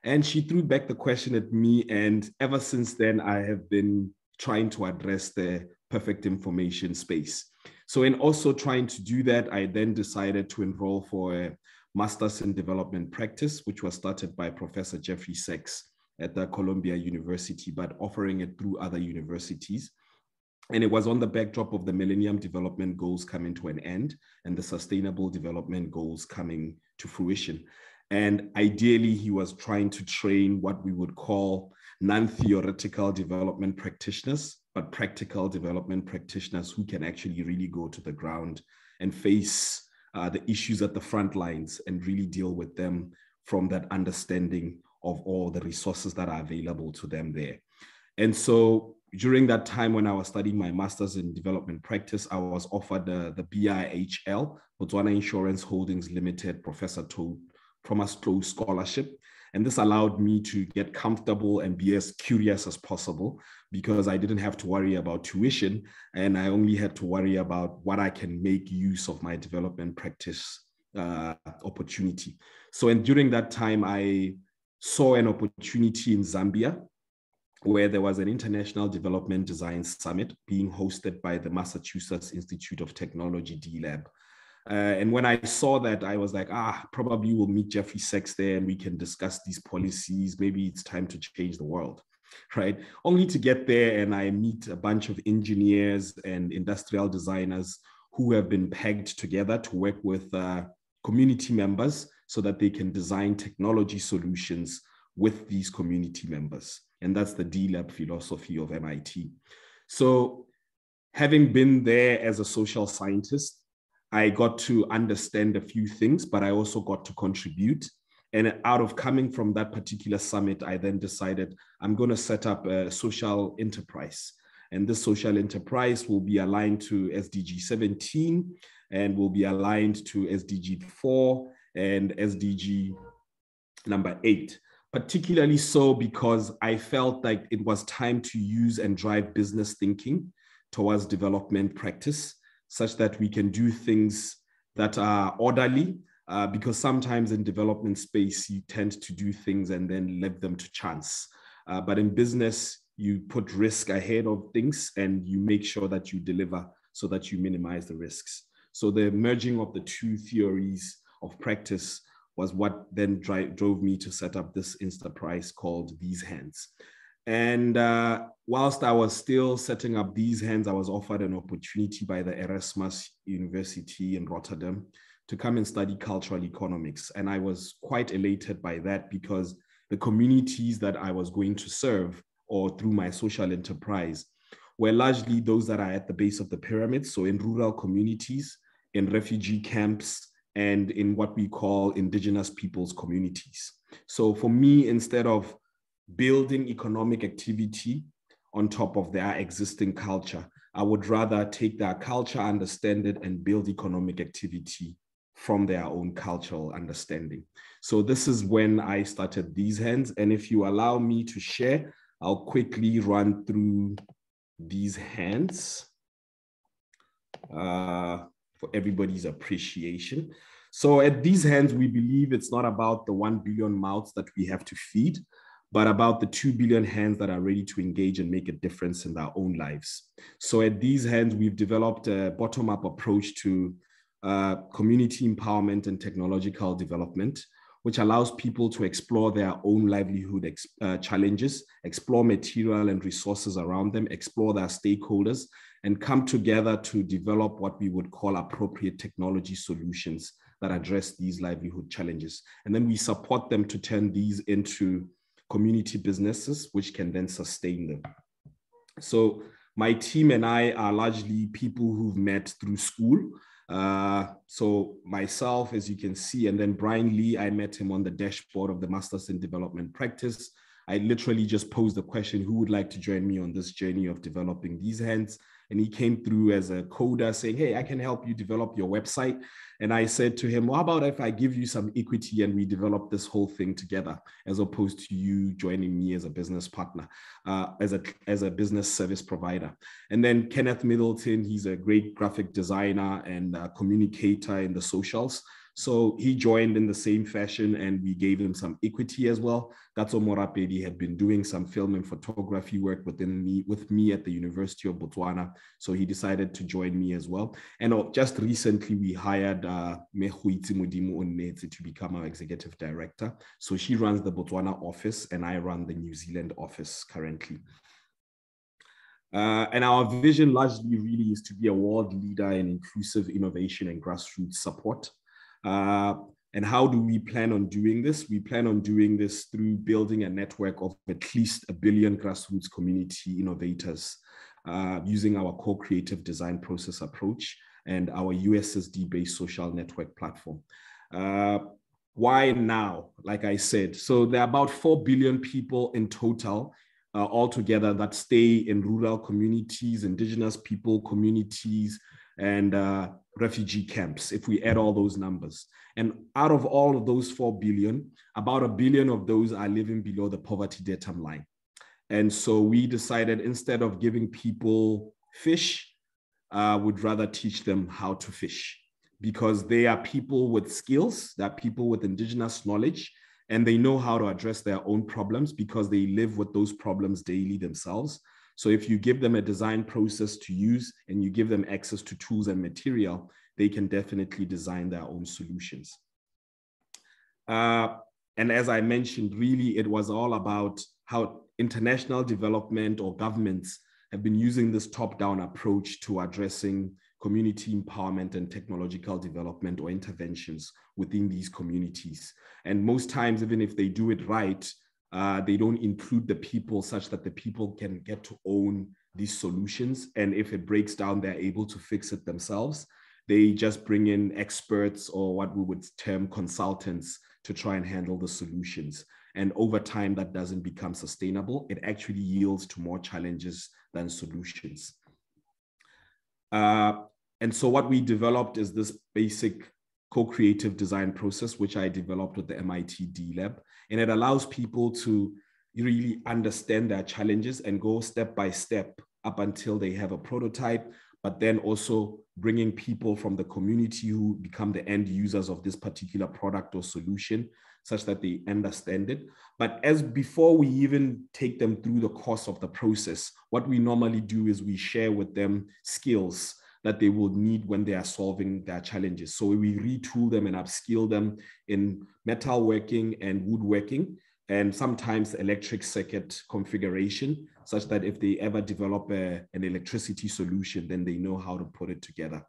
And she threw back the question at me. And ever since then, I have been trying to address the perfect information space. So in also trying to do that, I then decided to enroll for a Master's in Development Practice, which was started by Professor Jeffrey Sachs at the Columbia University, but offering it through other universities. And it was on the backdrop of the Millennium Development Goals coming to an end and the Sustainable Development Goals coming to fruition. And ideally, he was trying to train what we would call non-theoretical development practitioners, but practical development practitioners who can actually really go to the ground and face the issues at the front lines and really deal with them from that understanding of all the resources that are available to them there. And so during that time when I was studying my master's in development practice, I was offered the BIHL, Botswana Insurance Holdings Limited Professor Thomas Tlo Scholarship. And this allowed me to get comfortable and be as curious as possible, because I didn't have to worry about tuition, and I only had to worry about what I can make use of my development practice opportunity. So during that time, I saw an opportunity in Zambia, where there was an International Development Design Summit being hosted by the Massachusetts Institute of Technology, DLab. And when I saw that, I was like, probably we'll meet Jeffrey Sachs there and we can discuss these policies. Maybe it's time to change the world, right? Only to get there and I meet a bunch of engineers and industrial designers who have been pegged together to work with community members so that they can design technology solutions with these community members. And that's the DLab philosophy of MIT. So having been there as a social scientist, I got to understand a few things, but I also got to contribute. And out of coming from that particular summit, I then decided I'm going to set up a social enterprise. And this social enterprise will be aligned to SDG 17 and will be aligned to SDG 4 and SDG number 8. Particularly so because I felt like it was time to use and drive business thinking towards development practice, such that we can do things that are orderly, because sometimes in development space, you tend to do things and then leave them to chance. But in business, you put risk ahead of things and you make sure that you deliver so that you minimize the risks. So the merging of the two theories of practice was what then drove me to set up this enterprise called These Hands. And whilst I was still setting up These Hands, I was offered an opportunity by the Erasmus University in Rotterdam to come and study cultural economics. And I was quite elated by that because the communities that I was going to serve, or through my social enterprise, were largely those that are at the base of the pyramid. So in rural communities, in refugee camps, and in what we call indigenous peoples communities. So for me, instead of building economic activity on top of their existing culture, I would rather take their culture, understand it, and build economic activity from their own cultural understanding. So this is when I started These Hands. And if you allow me to share, I'll quickly run through These Hands for everybody's appreciation. So at These Hands, we believe it's not about the 1 billion mouths that we have to feed, but about the 2 billion hands that are ready to engage and make a difference in their own lives. So at These Hands, we've developed a bottom-up approach to community empowerment and technological development, which allows people to explore their own livelihood challenges, explore material and resources around them, explore their stakeholders, and come together to develop what we would call appropriate technology solutions that address these livelihood challenges. And then we support them to turn these into community businesses, which can then sustain them. So my team and I are largely people who've met through school. So myself, as you can see, and then Brian Lee, I met him on the dashboard of the Masters in Development Practice. I literally just posed the question, who would like to join me on this journey of developing These Hands? And he came through as a coder saying, hey, I can help you develop your website. And I said to him, well, how about if I give you some equity and we develop this whole thing together, as opposed to you joining me as a business partner, as a business service provider. And then Kenneth Middleton, he's a great graphic designer and communicator in the socials. So he joined in the same fashion and we gave him some equity as well. Gatso Morapedi had been doing some film and photography work with me at the University of Botswana. So he decided to join me as well. And just recently we hired Mehuitsi Modimo Onetse to become our executive director. So she runs the Botswana office and I run the New Zealand office currently. And our vision largely really is to be a world leader in inclusive innovation and grassroots support. And how do we plan on doing this? We plan on doing this through building a network of at least 1 billion grassroots community innovators using our co-creative design process approach. and our USSD-based social network platform. Why now? Like I said, so there are about 4 billion people in total altogether that stay in rural communities, indigenous people communities, and refugee camps, if we add all those numbers. And out of all of those 4 billion, about 1 billion of those are living below the poverty datum line. And so we decided, instead of giving people fish, we'd rather teach them how to fish, because they are people with skills, they're people with indigenous knowledge, and they know how to address their own problems because they live with those problems daily themselves. So if you give them a design process to use and you give them access to tools and material, they can definitely design their own solutions. And as I mentioned, really, it was all about how international development or governments have been using this top-down approach to addressing community empowerment and technological development or interventions within these communities. And most times, even if they do it right, they don't include the people such that the people can get to own these solutions. And if it breaks down, they're able to fix it themselves. They just bring in experts, or what we would term consultants, to try and handle the solutions. And over time, that doesn't become sustainable. It actually yields to more challenges than solutions. And so what we developed is this basic co-creative design process, which I developed with the MIT D-Lab. And it allows people to really understand their challenges and go step by step up until they have a prototype, but then also bringing people from the community who become the end users of this particular product or solution, such that they understand it. But as before we even take them through the course of the process, what we normally do is we share with them skills that they will need when they are solving their challenges. So we retool them and upskill them in metalworking and woodworking, and sometimes electric circuit configuration, such that if they ever develop an electricity solution, then they know how to put it together.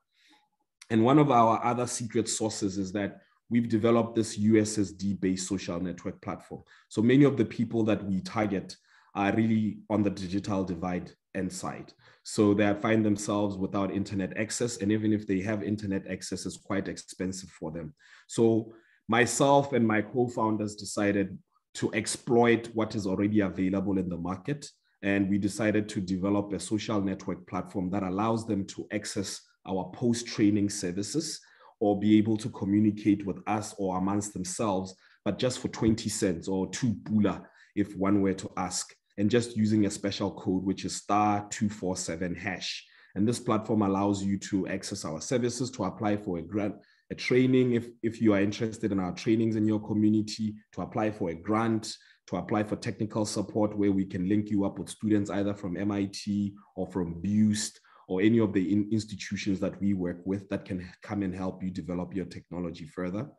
And one of our other secret sources is that we've developed this USSD-based social network platform. So many of the people that we target are really on the digital divide end side. So they find themselves without internet access, and even if they have internet access, it's quite expensive for them. So myself and my co-founders decided to exploit what is already available in the market. And we decided to develop a social network platform that allows them to access our post-training services or be able to communicate with us or amongst themselves, but just for 20 cents or 2 pula, if one were to ask, and just using a special code, which is *247#. And this platform allows you to access our services, to apply for a grant, a training, if you are interested in our trainings in your community, to apply for a grant, to apply for technical support, where we can link you up with students either from MIT or from BOOST or any of the institutions that we work with that can come and help you develop your technology further.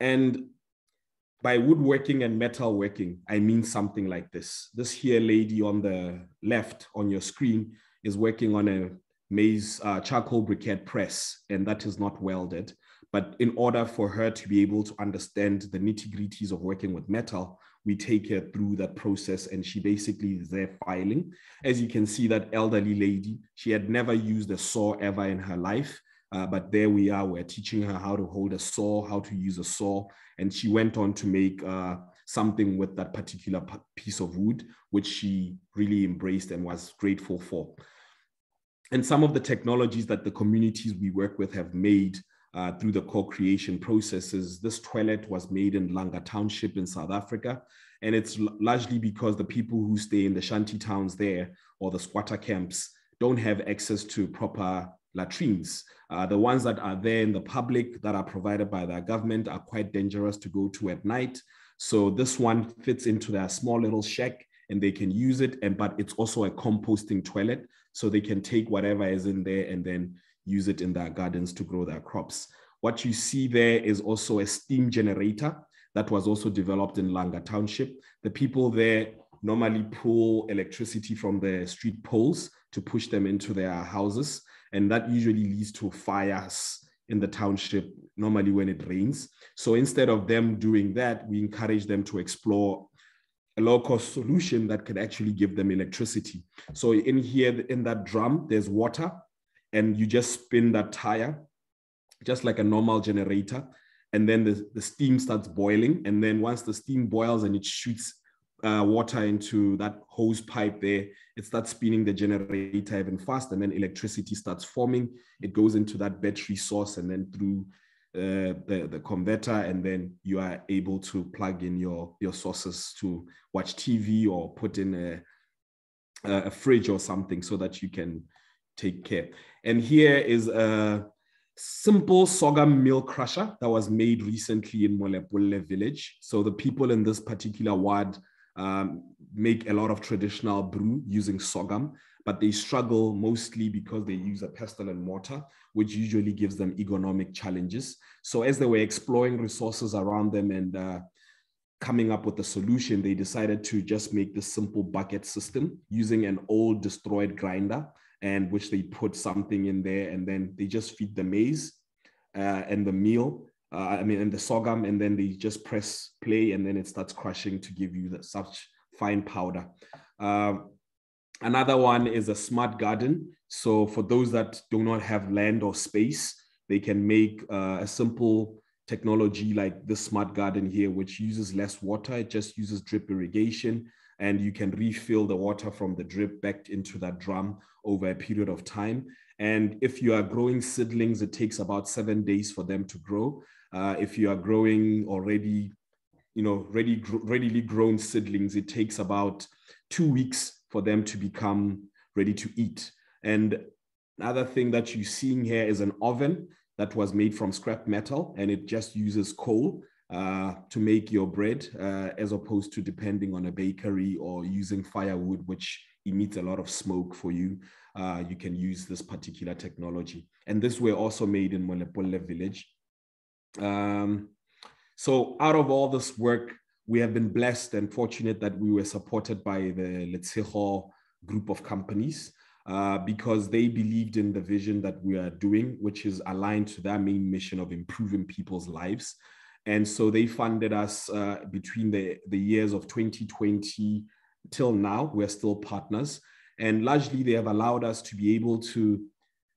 And by woodworking and metalworking, I mean something like this. This here lady on the left on your screen is working on a maize charcoal briquette press, and that is not welded. But in order for her to be able to understand the nitty-gritties of working with metal, we take her through that process, and she basically is there filing. As you can see, that elderly lady, she had never used a saw ever in her life. But there we are, we're teaching her how to hold a saw, how to use a saw. And she went on to make something with that particular piece of wood, which she really embraced and was grateful for. And some of the technologies that the communities we work with have made through the co-creation processes, this toilet was made in Langa Township in South Africa. And it's largely because the people who stay in the shanty towns there or the squatter camps don't have access to proper latrines. The ones that are there in the public that are provided by the government are quite dangerous to go to at night. So this one fits into their small little shack and they can use it. But it's also a composting toilet. So they can take whatever is in there and then use it in their gardens to grow their crops. What you see there is also a steam generator that was also developed in Langa Township. The people there normally pull electricity from the street poles to push them into their houses. And that usually leads to fires in the township, normally when it rains. So instead of them doing that, we encourage them to explore low-cost solution that could actually give them electricity. So in here, in that drum, there's water, and you just spin that tire, just like a normal generator, and then the steam starts boiling. And then once the steam boils and it shoots water into that hose pipe there, it starts spinning the generator even fast, and then electricity starts forming. It goes into that battery source and then through the converter, and then you are able to plug in your sources to watch TV or put in a fridge or something so that you can take care. And here is a simple sorghum meal crusher that was made recently in Molepolle village. So the people in this particular ward make a lot of traditional brew using sorghum, but they struggle mostly because they use a pestle and mortar, which usually gives them economic challenges. So as they were exploring resources around them and coming up with a solution, they decided to just make this simple bucket system using an old destroyed grinder, and which they put something in there, and then they just feed the maize and the meal, and the sorghum, and then they just press play, and then it starts crushing to give you such fine powder. Another one is a smart garden. So for those that do not have land or space, they can make a simple technology like this smart garden here, which uses less water. It just uses drip irrigation, and you can refill the water from the drip back into that drum over a period of time. And if you are growing seedlings, it takes about 7 days for them to grow. If you are growing already, readily grown seedlings, it takes about 2 weeks for them to become ready to eat. And another thing that you're seeing here is an oven that was made from scrap metal, and it just uses coal to make your bread, as opposed to depending on a bakery or using firewood, which emits a lot of smoke for you. You can use this particular technology. And this were also made in Molepolle village. So out of all this work, we have been blessed and fortunate that we were supported by the Letshego group of companies because they believed in the vision that we are doing, which is aligned to their main mission of improving people's lives. And so they funded us between the years of 2020 till now. We're still partners. And largely, they have allowed us to be able to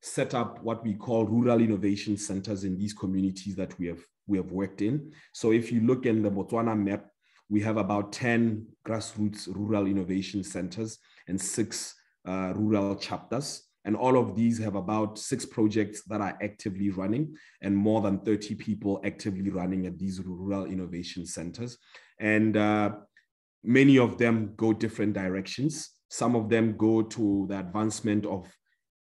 set up what we call rural innovation centers in these communities that we have worked in. So if you look in the Botswana map, we have about 10 grassroots rural innovation centers and 6 rural chapters. And all of these have about 6 projects that are actively running and more than 30 people actively running at these rural innovation centers. And many of them go different directions. Some of them go to the advancement of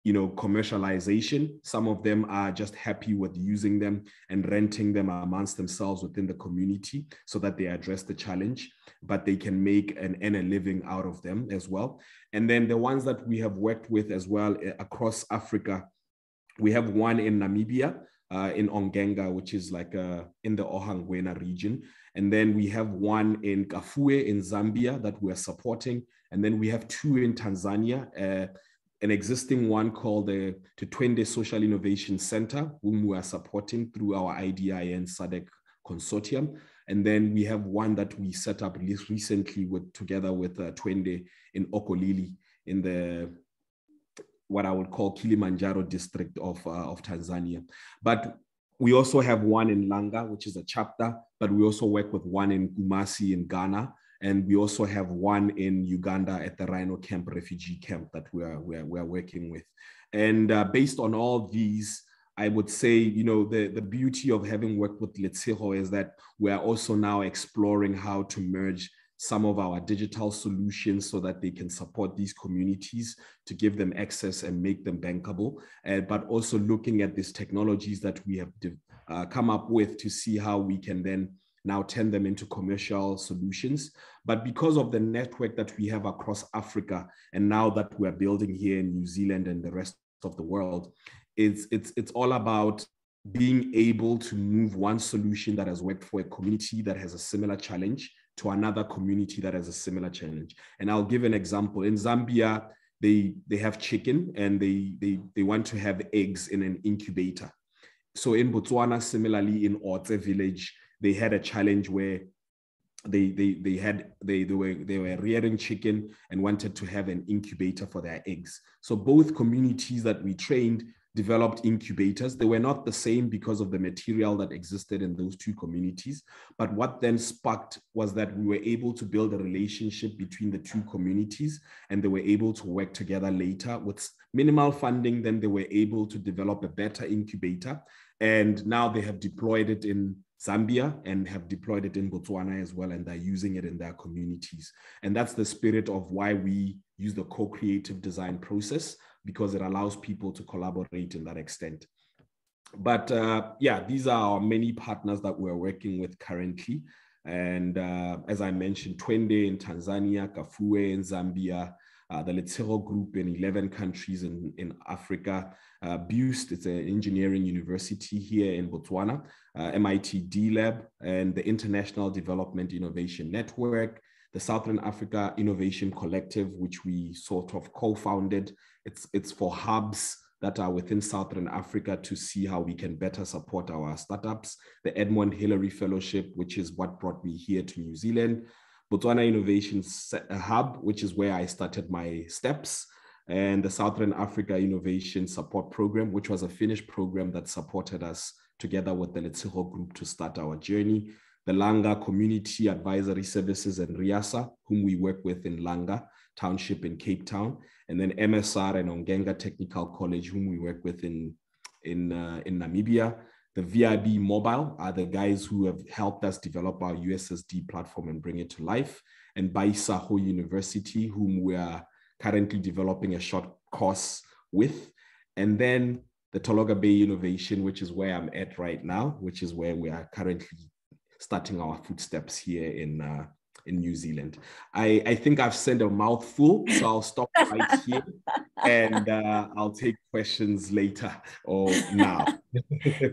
commercialization. Some of them are just happy with using them and renting them amongst themselves within the community so that they address the challenge, but they can make and earn a living out of them as well. And then the ones that we have worked with as well across Africa, we have one in Namibia, in Ongenga, which is like in the Ohangwena region. And then we have one in Kafue in Zambia that we're supporting. And then we have 2 in Tanzania, an existing one called the Twende Social Innovation Center, whom we are supporting through our IDIN SADC consortium. And then we have one that we set up recently together with Twende in Okolili in the what I would call Kilimanjaro district of Tanzania. But we also have one in Langa, which is a chapter, but we also work with one in Kumasi in Ghana. And we also have one in Uganda at the Rhino Camp refugee camp that we are working with. And based on all these, I would say, the beauty of having worked with Letshego is that we are also now exploring how to merge some of our digital solutions so that they can support these communities to give them access and make them bankable, but also looking at these technologies that we have come up with to see how we can then now turn them into commercial solutions. But because of the network that we have across Africa, and now that we're building here in New Zealand and the rest of the world, it's all about being able to move one solution that has worked for a community that has a similar challenge to another community that has a similar challenge. And I'll give an example. In Zambia, they have chicken and they want to have eggs in an incubator. So in Botswana, similarly in Otse village, they had a challenge where they were rearing chicken and wanted to have an incubator for their eggs. So both communities that we trained developed incubators. They were not the same because of the material that existed in those two communities. But what then sparked was that we were able to build a relationship between the two communities, and they were able to work together later with minimal funding. Then they were able to develop a better incubator. And now they have deployed it in Zambia and have deployed it in Botswana as well, and they're using it in their communities. And that's the spirit of why we use the co-creative design process, because it allows people to collaborate in that extent. But yeah, these are our many partners that we're working with currently. And as I mentioned, Twende in Tanzania, Kafue in Zambia, the Letshego Group in 11 countries in Africa, BUST, it's an engineering university here in Botswana, MIT D-Lab, and the International Development Innovation Network, the Southern Africa Innovation Collective, which we sort of co-founded. It's for hubs that are within Southern Africa to see how we can better support our startups. The Edmund Hillary Fellowship, which is what brought me here to New Zealand. Botswana Innovation Hub, which is where I started my steps. And the Southern Africa Innovation Support Program, which was a Finnish program that supported us together with the Letshego Group to start our journey. The Langa Community Advisory Services and RIASA, whom we work with in Langa Township in Cape Town, and then MSR and Ongenga Technical College, whom we work with in Namibia. The VIB Mobile are the guys who have helped us develop our USSD platform and bring it to life. And Baisaho University, whom we are currently developing a short course with. And then the Tologa Bay Innovation, which is where I'm at right now, which is where we are currently starting our footsteps here in New Zealand. I think I've said a mouthful, so I'll stop right here and I'll take questions later or now.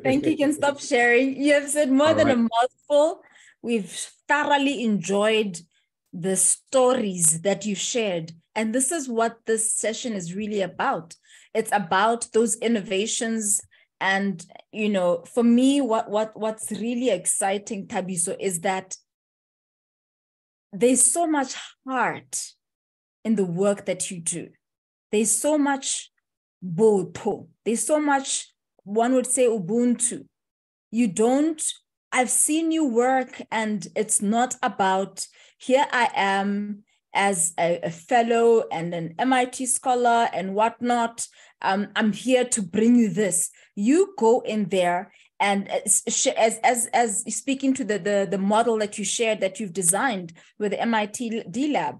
Thank you. You can stop sharing. You have said more than a mouthful. We've thoroughly enjoyed the stories that you shared. And this is what this session is really about. It's about those innovations. And, you know, for me, what's really exciting, Thabiso, is that there's so much heart in the work that you do. There's so much botho. There's so much, one would say, Ubuntu. I've seen you work, and it's not about, here I am as a fellow and an MIT scholar and whatnot. I'm here to bring you this. You go in there, and as speaking to the model that you shared, that you've designed with the MIT D-Lab,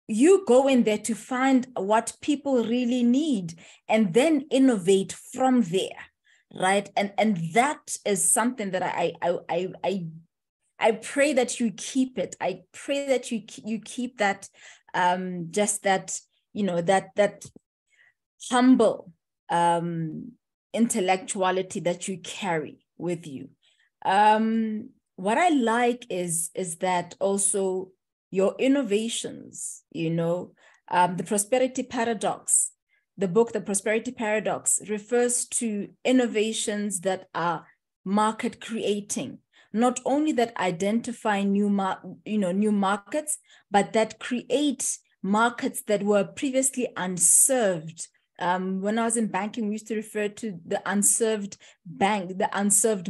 you go in there to find what people really need and then innovate from there, right? And that is something that I pray that you keep it. I pray that you keep that, just that, you know, that humble intellectuality that you carry with you. What I like is that also your innovations, you know, the Prosperity Paradox, the book, The Prosperity Paradox, refers to innovations that are market creating, not only that identify new markets, but that create markets that were previously unserved. When I was in banking, we used to refer to the unserved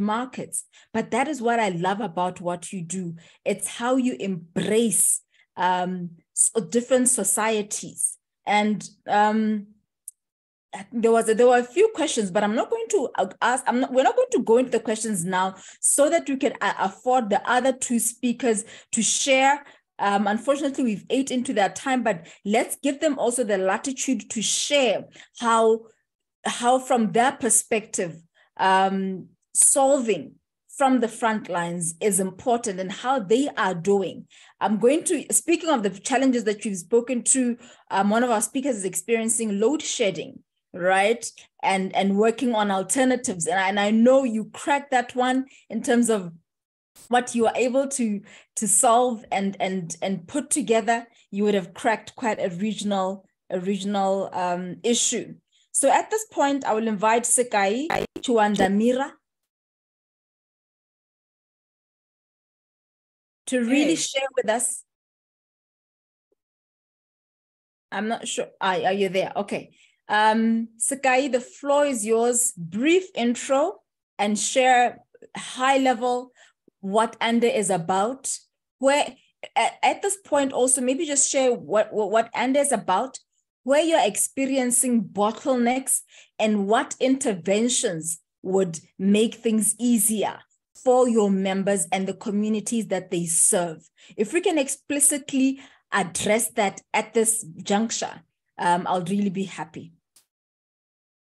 markets. But that is what I love about what you do. It's how you embrace different societies. And there were a few questions, but I'm not going to ask. We're not going to go into the questions now, so that we can afford the other two speakers to share. Unfortunately, we've ate into their time, but let's give them also the latitude to share how from their perspective, solving from the front lines is important and how they are doing. I'm going to, speaking of the challenges that you've spoken to, one of our speakers is experiencing load shedding, right? And working on alternatives. And I know you cracked that one in terms of what you are able to solve and put together. You would have cracked quite a regional issue. So at this point, I will invite Sekai Chuandamira to really share with us. I'm not sure. Are you there? Okay. Sekai, the floor is yours. Brief intro and share high level what ANDE is about. Where at this point also, maybe just share what ANDE is about, where you're experiencing bottlenecks and what interventions would make things easier for your members and the communities that they serve. If we can explicitly address that at this juncture, I'll really be happy.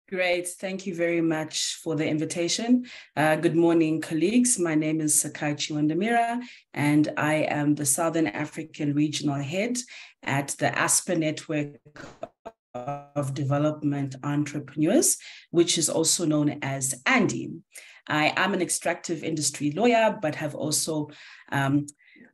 Great. Thank you very much for the invitation. Good morning, colleagues. My name is Sekai Chiwandamira, and I am the Southern African Regional Head at the Asper Network of Development Entrepreneurs, which is also known as ANDE. I am an extractive industry lawyer, but have also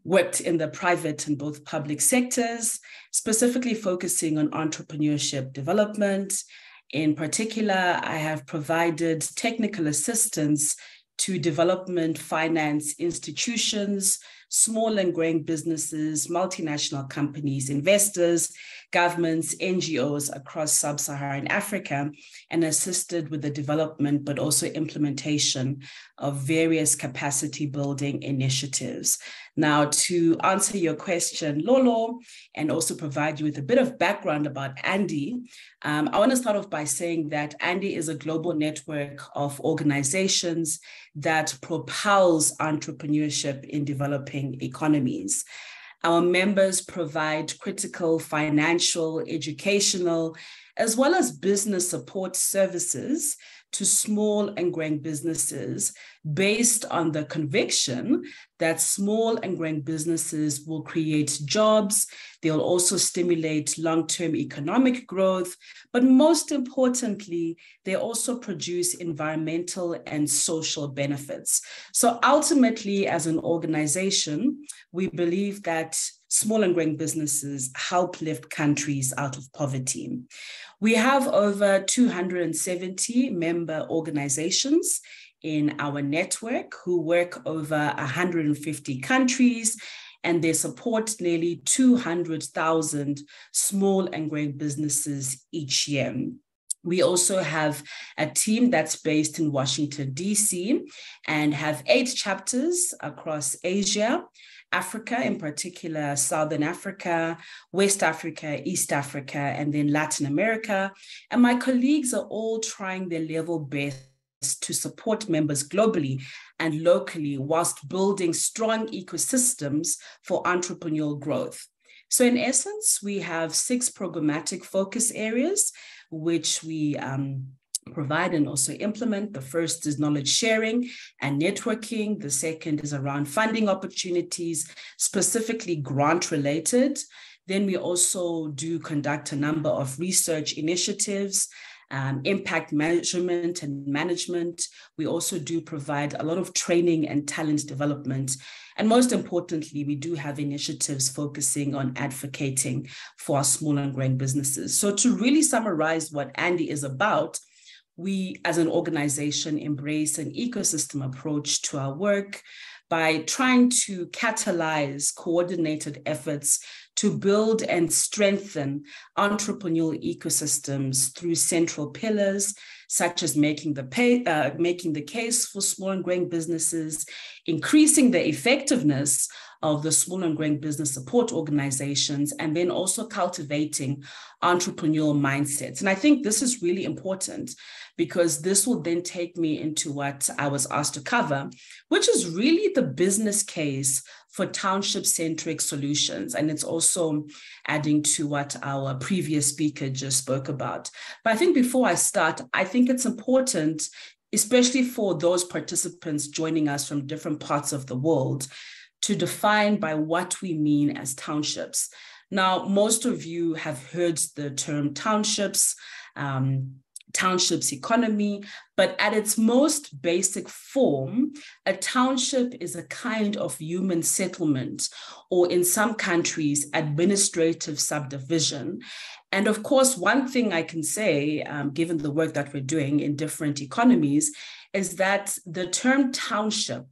worked in the private and both public sectors, specifically focusing on entrepreneurship development. In particular, I have provided technical assistance to development finance institutions, small and growing businesses, multinational companies, investors, governments, NGOs across sub-Saharan Africa, and assisted with the development, but also implementation of various capacity building initiatives. Now, to answer your question, Lolo, and also provide you with a bit of background about ANDE, I want to start off by saying that ANDE is a global network of organizations that propels entrepreneurship in developing economies. Our members provide critical financial, educational, as well as business support services to small and growing businesses based on the conviction that small and growing businesses will create jobs. They'll also stimulate long-term economic growth, but most importantly, they also produce environmental and social benefits. So ultimately, as an organization, we believe that small and growing businesses help lift countries out of poverty. We have over 270 member organizations in our network who work over 150 countries, and they support nearly 200,000 small and growing businesses each year. We also have a team that's based in Washington, D.C., and have 8 chapters across Asia, Africa, in particular, Southern Africa, West Africa, East Africa, and then Latin America. And my colleagues are all trying their level best to support members globally and locally whilst building strong ecosystems for entrepreneurial growth. So in essence, we have 6 programmatic focus areas, which we provide and also implement. The first is knowledge sharing and networking. The second is around funding opportunities, specifically grant related. Then we also do conduct a number of research initiatives, impact measurement and management. We also do provide a lot of training and talent development. And most importantly, we do have initiatives focusing on advocating for our small and growing businesses. So to really summarize what ANDE is about, we as an organization embrace an ecosystem approach to our work by trying to catalyze coordinated efforts to build and strengthen entrepreneurial ecosystems through central pillars, such as making the case for small and growing businesses, increasing the effectiveness of the small and growing business support organizations, and then also cultivating entrepreneurial mindsets. And I think this is really important because this will then take me into what I was asked to cover, which is really the business case for township-centric solutions. And it's also adding to what our previous speaker just spoke about. But I think before I start, I think it's important, especially for those participants joining us from different parts of the world, to define by what we mean as townships. Now, most of you have heard the term townships, townships economy, but at its most basic form, a township is a kind of human settlement, or in some countries, administrative subdivision. And of course, one thing I can say, given the work that we're doing in different economies, is that the term township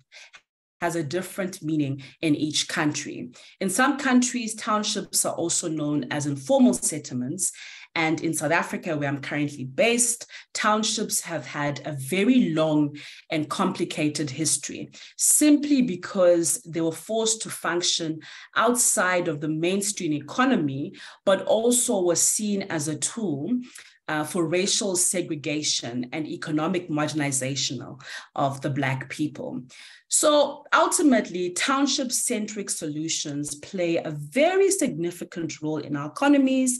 has a different meaning in each country. In some countries, townships are also known as informal settlements. And in South Africa, where I'm currently based, townships have had a very long and complicated history, simply because they were forced to function outside of the mainstream economy, but also were seen as a tool for racial segregation and economic marginalization of the Black people. So ultimately, township-centric solutions play a very significant role in our economies,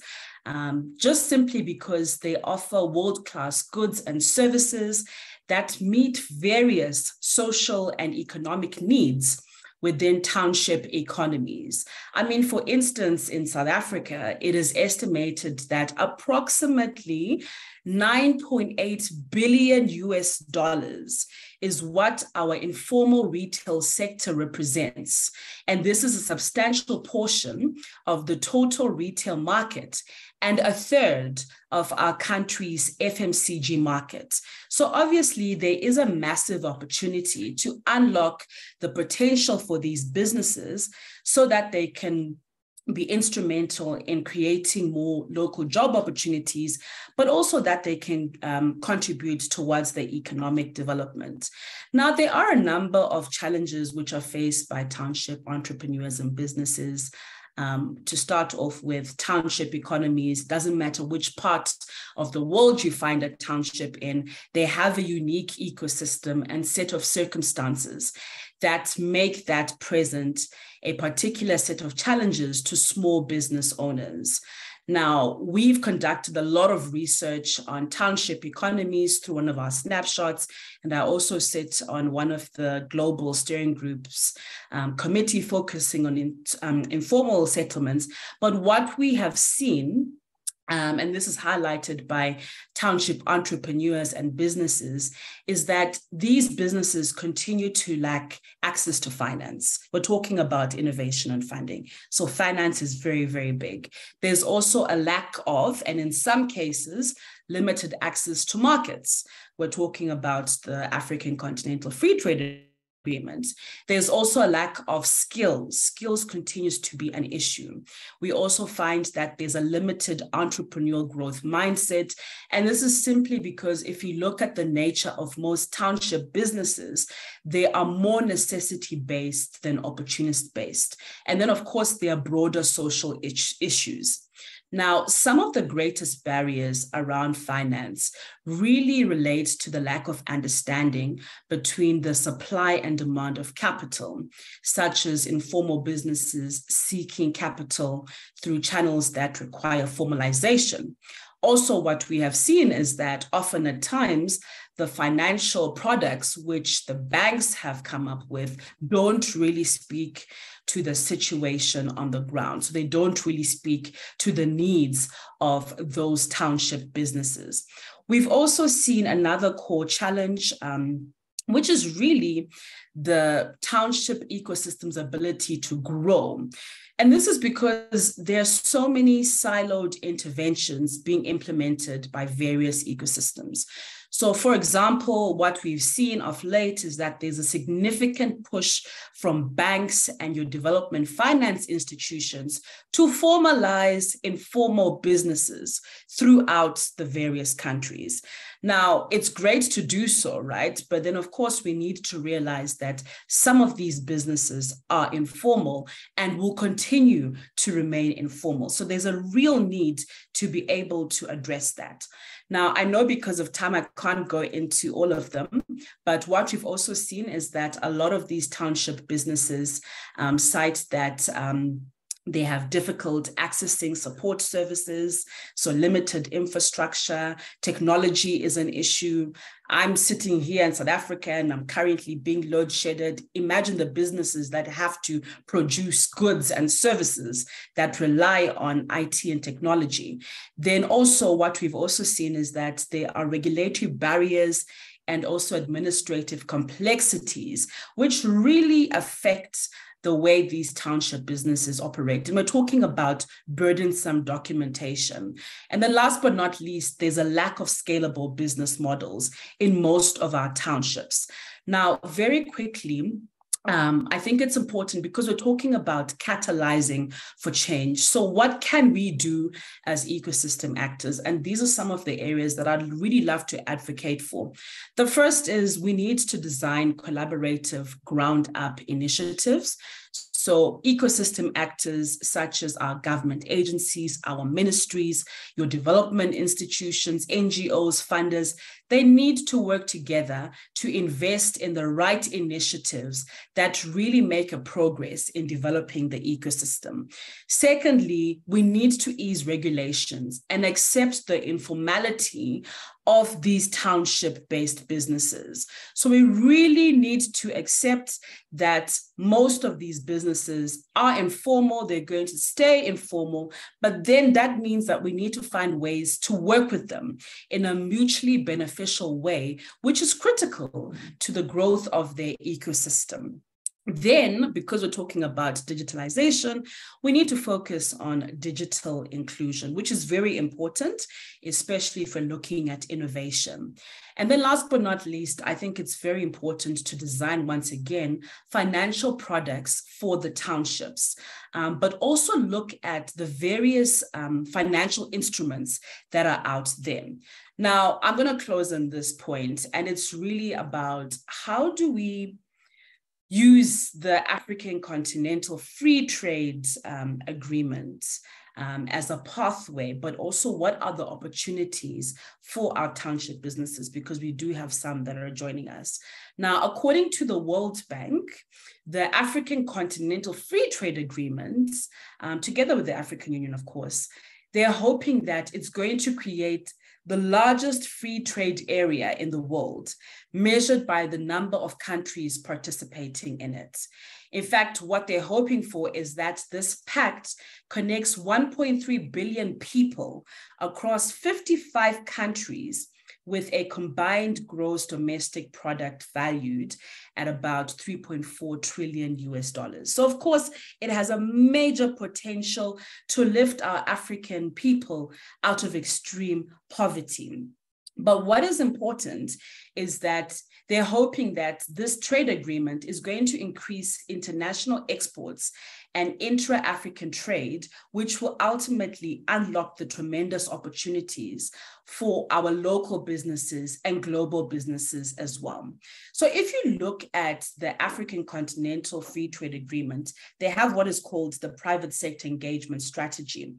just simply because they offer world-class goods and services that meet various social and economic needs within township economies. I mean, for instance, in South Africa, it is estimated that approximately $9.8 billion is what our informal retail sector represents. And this is a substantial portion of the total retail market and a third of our country's FMCG market. So obviously there is a massive opportunity to unlock the potential for these businesses so that they can be instrumental in creating more local job opportunities, but also that they can contribute towards the economic development. Now, there are a number of challenges which are faced by township entrepreneurs and businesses. To start off with, township economies, doesn't matter which part of the world you find a township in, they have a unique ecosystem and set of circumstances that make that present a particular set of challenges to small business owners. Now, we've conducted a lot of research on township economies through one of our snapshots, and I also sit on one of the global steering groups committee focusing on informal settlements. But what we have seen, and this is highlighted by township entrepreneurs and businesses, is that these businesses continue to lack access to finance. We're talking about innovation and funding. So finance is very, very big. There's also a lack of, and in some cases, limited access to markets. We're talking about the African Continental Free Trade Agreement. There's also a lack of skills. Skills continues to be an issue. We also find that there's a limited entrepreneurial growth mindset. And this is simply because if you look at the nature of most township businesses, they are more necessity-based than opportunist-based. And then, of course, there are broader social issues. Now, some of the greatest barriers around finance really relate to the lack of understanding between the supply and demand of capital, such as informal businesses seeking capital through channels that require formalization. Also, what we have seen is that often at times, the financial products which the banks have come up with don't really speak to the situation on the ground. So they don't really speak to the needs of those township businesses. We've also seen another core challenge, which is really the township ecosystem's ability to grow. And this is because there are so many siloed interventions being implemented by various ecosystems. So, for example, what we've seen of late is that there's a significant push from banks and your development finance institutions to formalize informal businesses throughout the various countries. Now, it's great to do so, right? But then, of course, we need to realize that some of these businesses are informal and will continue to remain informal. So there's a real need to be able to address that. Now, I know because of time, I can't go into all of them, but what we've also seen is that a lot of these township businesses cite that they have difficult accessing support services, so limited infrastructure. Technology is an issue. I'm sitting here in South Africa and I'm currently being load shedded. Imagine the businesses that have to produce goods and services that rely on IT and technology. Then also what we've also seen is that there are regulatory barriers and also administrative complexities, which really affect the way these township businesses operate. And we're talking about burdensome documentation. And then last but not least, there's a lack of scalable business models in most of our townships. Now, very quickly, I think it's important because we're talking about catalyzing for change. So what can we do as ecosystem actors? And these are some of the areas that I'd really love to advocate for. The first is we need to design collaborative ground-up initiatives. So ecosystem actors such as our government agencies, our ministries, your development institutions, NGOs, funders, they need to work together to invest in the right initiatives that really make a progress in developing the ecosystem. Secondly, we need to ease regulations and accept the informality of these township-based businesses. So we really need to accept that most of these businesses are informal, they're going to stay informal, but then that means that we need to find ways to work with them in a mutually beneficial way, which is critical to the growth of their ecosystem. Then, because we're talking about digitalization, we need to focus on digital inclusion, which is very important, especially if we're looking at innovation. And then last but not least, I think it's very important to design, once again, financial products for the townships, but also look at the various financial instruments that are out there. Now, I'm going to close on this point, and it's really about how do we use the African Continental Free Trade Agreement as a pathway, but also what are the opportunities for our township businesses, because we do have some that are joining us. Now, according to the World Bank, the African Continental Free Trade Agreement, together with the African Union, of course, they're hoping that it's going to create the largest free trade area in the world, measured by the number of countries participating in it. In fact, what they're hoping for is that this pact connects 1.3 billion people across 55 countries with a combined gross domestic product valued at about $3.4 trillion US. So of course, it has a major potential to lift our African people out of extreme poverty. But what is important is that they're hoping that this trade agreement is going to increase international exports and intra-African trade, which will ultimately unlock the tremendous opportunities for our local businesses and global businesses as well. So if you look at the African Continental Free Trade Agreement, they have what is called the Private Sector Engagement Strategy.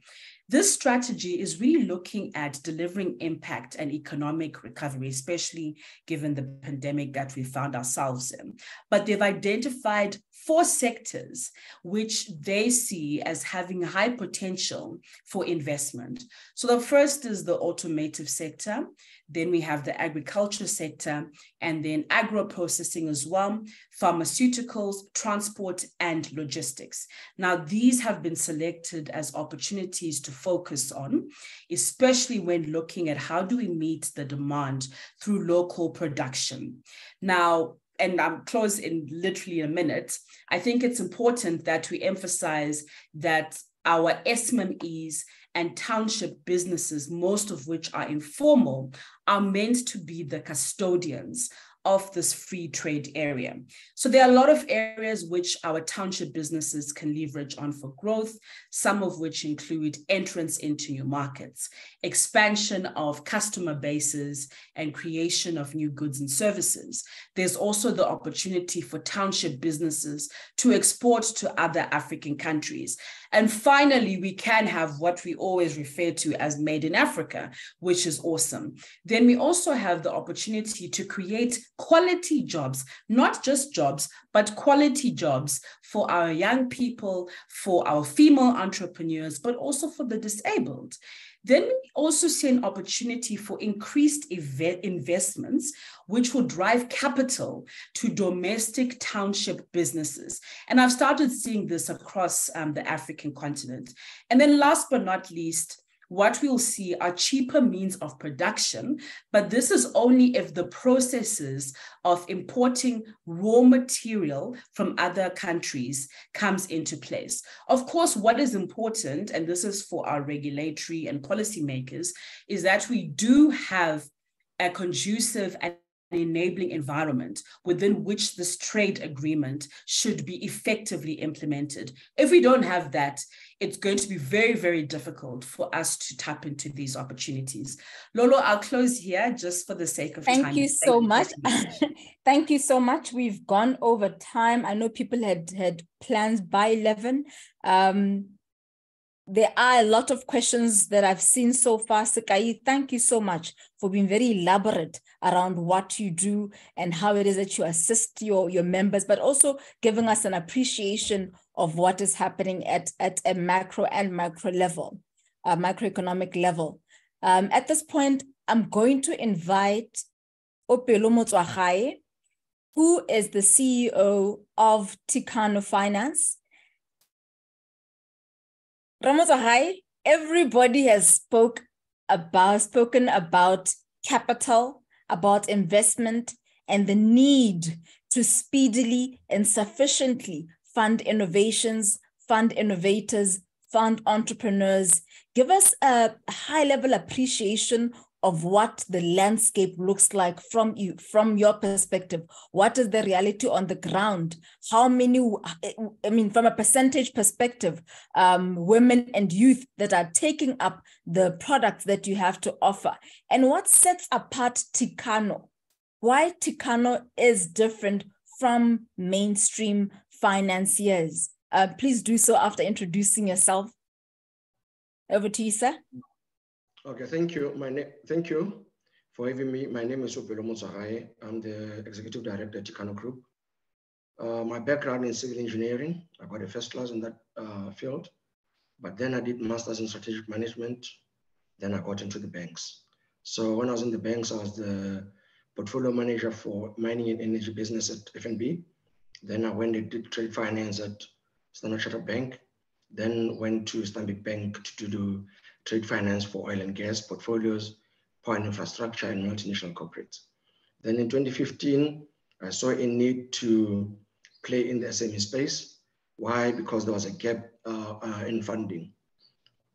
This strategy is really looking at delivering impact and economic recovery, especially given the pandemic that we found ourselves in. But they've identified 4 sectors which they see as having high potential for investment. So the first is the automotive sector. Then we have the agriculture sector, and then agro-processing as well, pharmaceuticals, transport, and logistics. Now, these have been selected as opportunities to focus on, especially when looking at how do we meet the demand through local production. Now, and I'm close in literally a minute, I think it's important that we emphasize that our SMEs and township businesses, most of which are informal, are meant to be the custodians of this free trade area. So there are a lot of areas which our township businesses can leverage on for growth, some of which include entrance into new markets, expansion of customer bases, and creation of new goods and services. There's also the opportunity for township businesses to export to other African countries. And finally, we can have what we always refer to as Made in Africa, which is awesome. Then we also have the opportunity to create quality jobs, not just jobs, but quality jobs for our young people, for our female entrepreneurs, but also for the disabled. Then we also see an opportunity for increased investments, which will drive capital to domestic township businesses. And I've started seeing this across the African continent. And then last but not least, what we'll see are cheaper means of production, but this is only if the processes of importing raw material from other countries comes into place. Of course, what is important, and this is for our regulatory and policymakers, is that we do have a conducive and enabling environment within which this trade agreement should be effectively implemented. If we don't have that, it's going to be very, very difficult for us to tap into these opportunities. Lolo, I'll close here just for the sake of time. Thank you so much. Thank you so much. We've gone over time. I know people had plans by 11. There are a lot of questions that I've seen so far. Sekai, thank you so much for being very elaborate around what you do and how it is that you assist your members, but also giving us an appreciation of what is happening at a macro and micro level, macroeconomic level. At this point, I'm going to invite Opelo Motswagae, who is the CEO of Tikano Finance. Ramotswagae, everybody has spoken about capital, about investment, and the need to speedily and sufficiently fund innovations, fund innovators, fund entrepreneurs. Give us a high-level appreciation of what the landscape looks like from your perspective. What is the reality on the ground? How many, from a percentage perspective, women and youth that are taking up the products that you have to offer? And what sets apart Tikano? Why Tikano is different from mainstream financiers? Please do so after introducing yourself. Over to you, sir. Okay, thank you. Thank you for having me. My name is Opelo Motswagae. I'm the Executive Director at Tikano Group. My background is civil engineering. I got a first class in that field, but then I did masters in strategic management. Then I got into the banks. So when I was in the banks, I was the portfolio manager for mining and energy business at FNB. Then I went and did trade finance at Standard Chartered Bank. Then went to Stanbic Bank to do trade finance for oil and gas portfolios, power and infrastructure, and multinational corporates. Then in 2015, I saw a need to play in the SME space. Why? Because there was a gap in funding.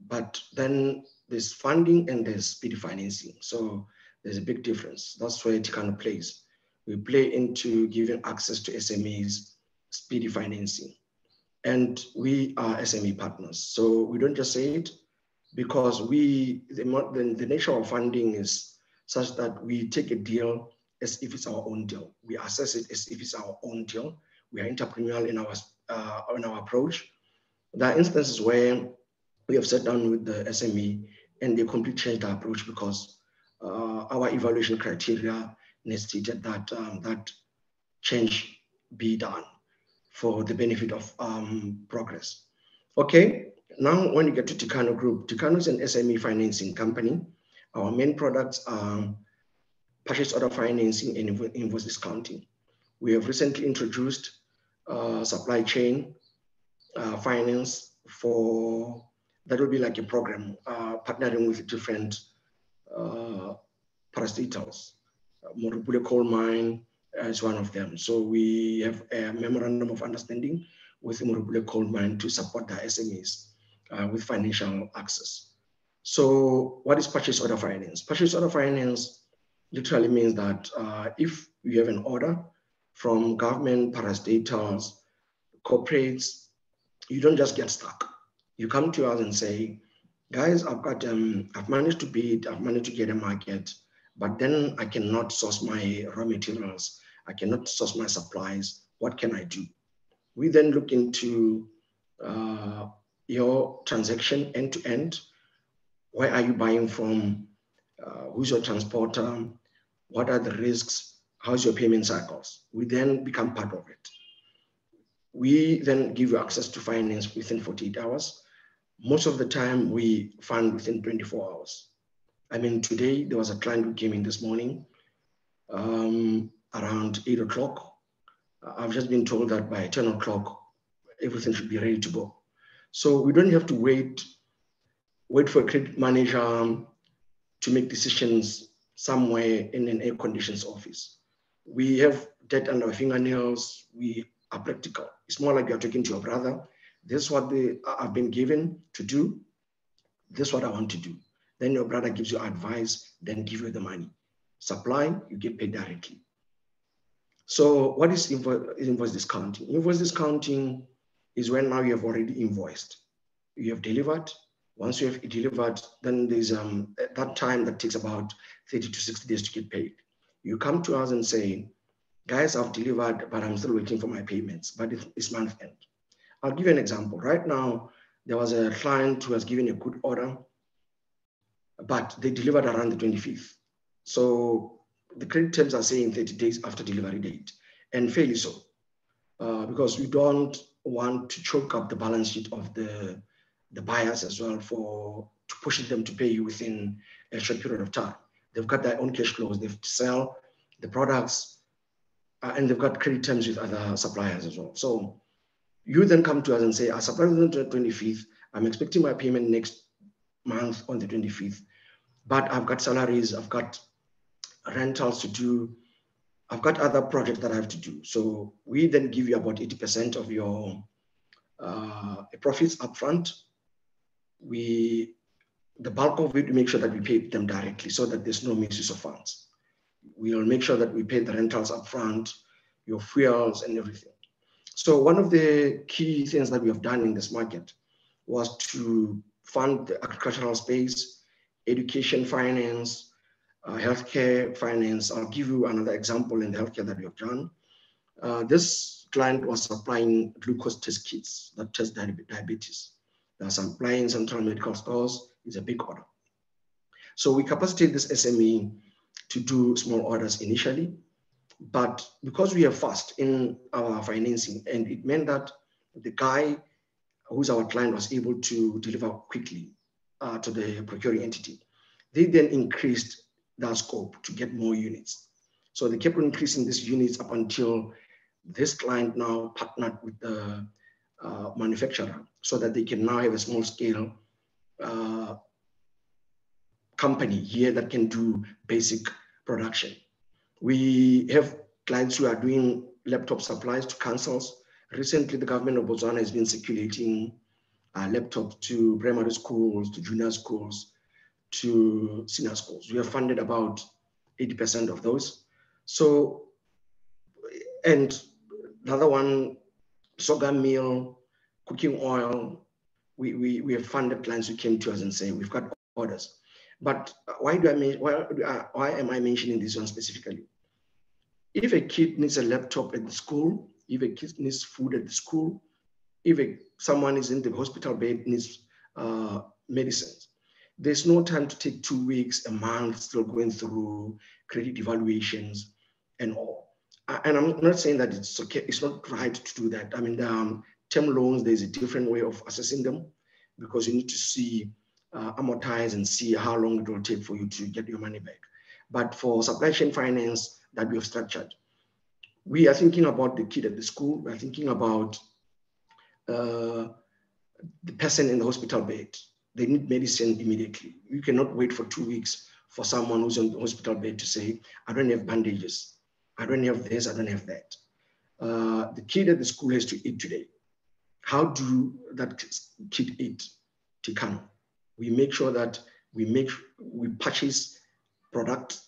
But then there's funding and there's speedy financing. So there's a big difference. That's where Tikano plays. We play into giving access to SMEs, speedy financing. And we are SME partners. So we don't just say it, because the nature of funding is such that we take a deal as if it's our own deal. We assess it as if it's our own deal. We are entrepreneurial in our approach. There are instances where we have sat down with the SME and they completely changed the approach because our evaluation criteria necessitated that that change be done for the benefit of progress. Okay. Now, when you get to Tikano Group, Tikano is an SME financing company. Our main products are purchase order financing and invoice discounting. We have recently introduced supply chain finance for, that will be like a program partnering with different parastatals. Morupule Coal Mine is one of them. So we have a memorandum of understanding with Morupule Coal Mine to support the SMEs. With financial access. So what is purchase order finance? Purchase order finance literally means that if you have an order from government, parastatals, corporates, you don't just get stuck. You come to us and say, guys, I've managed to bid, I've managed to get a market, but then I cannot source my raw materials. I cannot source my supplies. What can I do? We then look into your transaction end to end. Where are you buying from? Who's your transporter? What are the risks? How's your payment cycles? We then become part of it. We then give you access to finance within 48 hours. Most of the time we fund within 24 hours. I mean, today there was a client who came in this morning around 8 o'clock. I've just been told that by 10 o'clock, everything should be ready to go. So we don't have to wait for a credit manager to make decisions somewhere in an air conditions office. We have debt under our fingernails. We are practical. It's more like you're talking to your brother. This is what I've been given to do. This is what I want to do. Then your brother gives you advice, then give you the money. supply, you get paid directly. So what is invoice discounting? Invoice discounting is when now you have already invoiced. You have delivered. Once you have delivered, then there's that time that takes about 30 to 60 days to get paid. You come to us and say, guys, I've delivered, but I'm still waiting for my payments, but it's month end. I'll give you an example. Right now, there was a client who was given a good order, but they delivered around the 25th. So the credit terms are saying 30 days after delivery date, and fairly so, because we don't want to choke up the balance sheet of the buyers as well to push them to pay you within a short period of time. They've got their own cash flows, they have to sell the products, and they've got credit terms with other suppliers as well. So you then come to us and say, I supplied on the 25th, I'm expecting my payment next month on the 25th, but I've got salaries, I've got rentals to do, I've got other projects that I have to do. So we then give you about 80% of your profits upfront. The bulk of it, we make sure that we pay them directly so that there's no misuse of funds. We'll make sure that we pay the rentals upfront, your fuels and everything. So one of the key things that we have done in this market was to fund the agricultural space, education finance, healthcare finance. I'll give you another example in the healthcare that we have done. This client was supplying glucose test kits that test diabetes. They're supplying central medical stores. It's a big order. So we capacitate this SME to do small orders initially, but because we are fast in our financing, and it meant that the guy who's our client was able to deliver quickly to the procuring entity. They then increased their scope to get more units. So they kept on increasing these units up until this client now partnered with the manufacturer so that they can now have a small scale company here that can do basic production. We have clients who are doing laptop supplies to councils. Recently, the government of Botswana has been circulating laptops to primary schools, to junior schools, to senior schools. We have funded about 80% of those. So, and the other one, sorghum meal, cooking oil, we have funded clients who came to us and say, we've got orders. But why am I mentioning this one specifically? If a kid needs a laptop at the school, if a kid needs food at the school, if someone is in the hospital bed, needs medicines, there's no time to take 2 weeks, a month, still going through credit evaluations and all. And I'm not saying that it's okay, it's not right to do that. I mean, term loans, there's a different way of assessing them because you need to see, amortize and see how long it will take for you to get your money back. But for supply chain finance that we have structured, we are thinking about the kid at the school, we're thinking about the person in the hospital bed. They need medicine immediately. You cannot wait for 2 weeks for someone who's on the hospital bed to say, I don't have bandages, I don't have this, I don't have that. The kid at the school has to eat today. How do that kid eat? Tikano. We make sure that we purchase product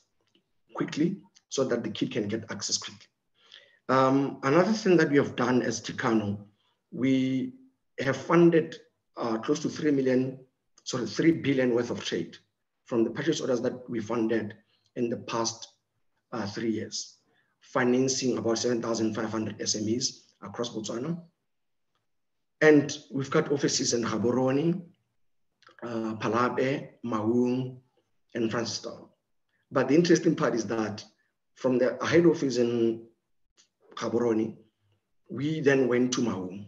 quickly so that the kid can get access quickly. Another thing that we have done as Tikano, we have funded close to 3 billion worth of trade from the purchase orders that we funded in the past 3 years, financing about 7,500 SMEs across Botswana. And we've got offices in Gaborone, Palabe, Maung, and Francistown. But the interesting part is that from the head office in Gaborone, we then went to Maung.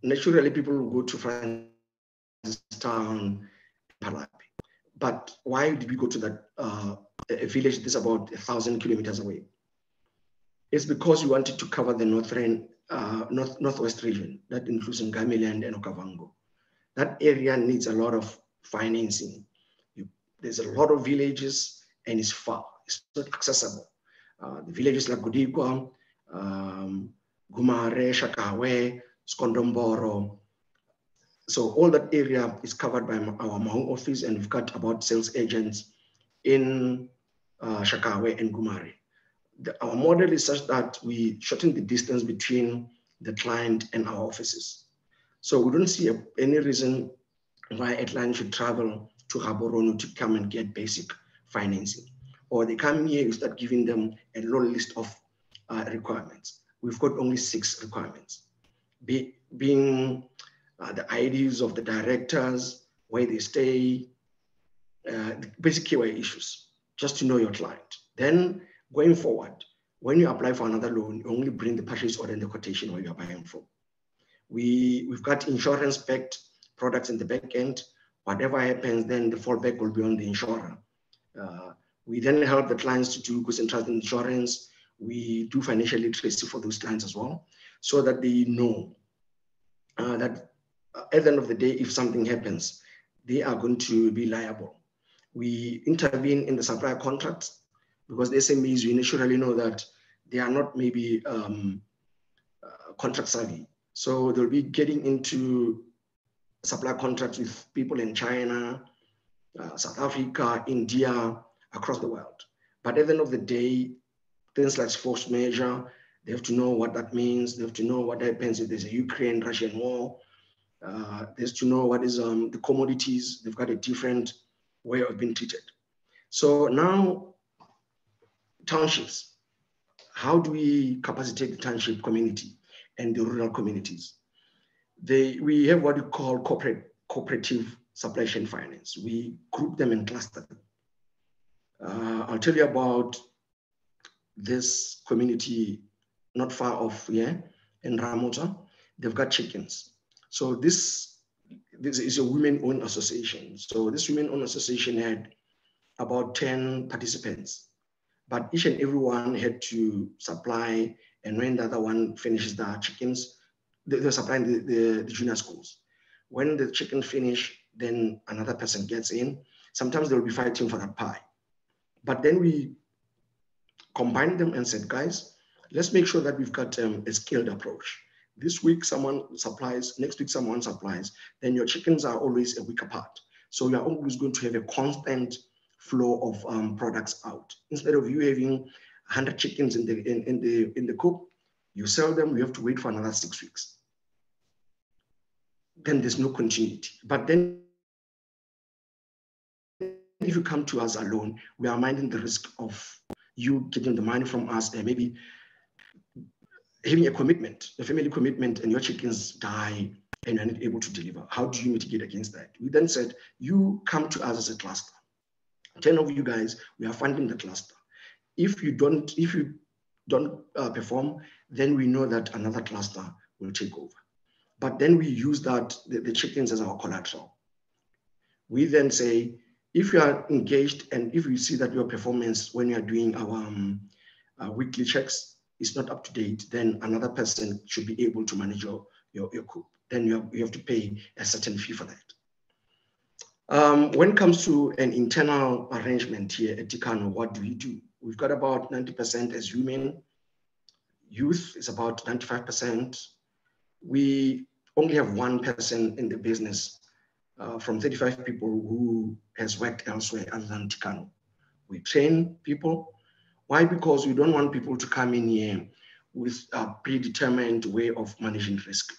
Naturally, people will go to Francistown, Palabe. But why did we go to that a village that's about 1,000 kilometers away? It's because we wanted to cover the northwest region that includes Ngamiland and Okavango. That area needs a lot of financing. There's a lot of villages and it's far, it's not accessible. The villages like Godikwa, Gumare, Shakawe, Skondomboro. So all that area is covered by our Maung office, and we've got about sales agents in Shakawe and Gumari. Our model is such that we shorten the distance between the client and our offices. So we don't see any reason why a client should travel to Gaborone to come and get basic financing. Or they come here, you start giving them a long list of requirements. We've got only 6 requirements, being the IDs of the directors, where they stay, the basic KYC issues, just to know your client. Then going forward, when you apply for another loan, you only bring the purchase order and the quotation where you're buying from. We've got insurance-backed products in the back end. Whatever happens, then the fallback will be on the insurer. We then help the clients to do goods and trust insurance. We do financial literacy for those clients as well, so that they know that at the end of the day, if something happens, they are going to be liable. We intervene in the supplier contracts because the SMEs, we naturally know that they are not maybe contract savvy. So they'll be getting into supply contracts with people in China, South Africa, India, across the world. But at the end of the day, things like force majeure, they have to know what that means. They have to know what happens if there's a Ukraine-Russian war. They have to know what is the commodities. They've got a different way of being treated. So now, townships. How do we capacitate the township community and the rural communities? We have what we call cooperative supply chain finance. We group them and cluster them. I'll tell you about this community not far off here in Ramota. They've got chickens. So this is a women-owned association. So this women-owned association had about 10 participants, but each and every one had to supply, and when the other one finishes the chickens, they're supplying the junior schools. When the chicken finish, then another person gets in. Sometimes they'll be fighting for that pie. But then we combined them and said, guys, let's make sure that we've got a scaled approach. This week someone supplies, next week someone supplies, then your chickens are always a week apart. So you're always going to have a constant flow of products out. Instead of you having 100 chickens in the coop, you sell them, you have to wait for another 6 weeks. Then there's no continuity. But then if you come to us alone, we are minding the risk of you getting the money from us and maybe having a commitment, a family commitment, and your chickens die and you're not able to deliver. How do you mitigate against that? We then said, you come to us as a cluster. 10 of you guys, we are funding the cluster. If you don't perform, then we know that another cluster will take over. But then we use that, the chickens as our collateral. We then say, if you are engaged and if we see that your performance when you are doing our weekly checks is not up to date, then another person should be able to manage your coop. Then you have to pay a certain fee for that. When it comes to an internal arrangement here at Tikano, what do we do? We've got about 90% as women. Youth is about 95%. We only have one person in the business from 35 people who has worked elsewhere other than Tikano. We train people. Why? Because we don't want people to come in here with a predetermined way of managing risk.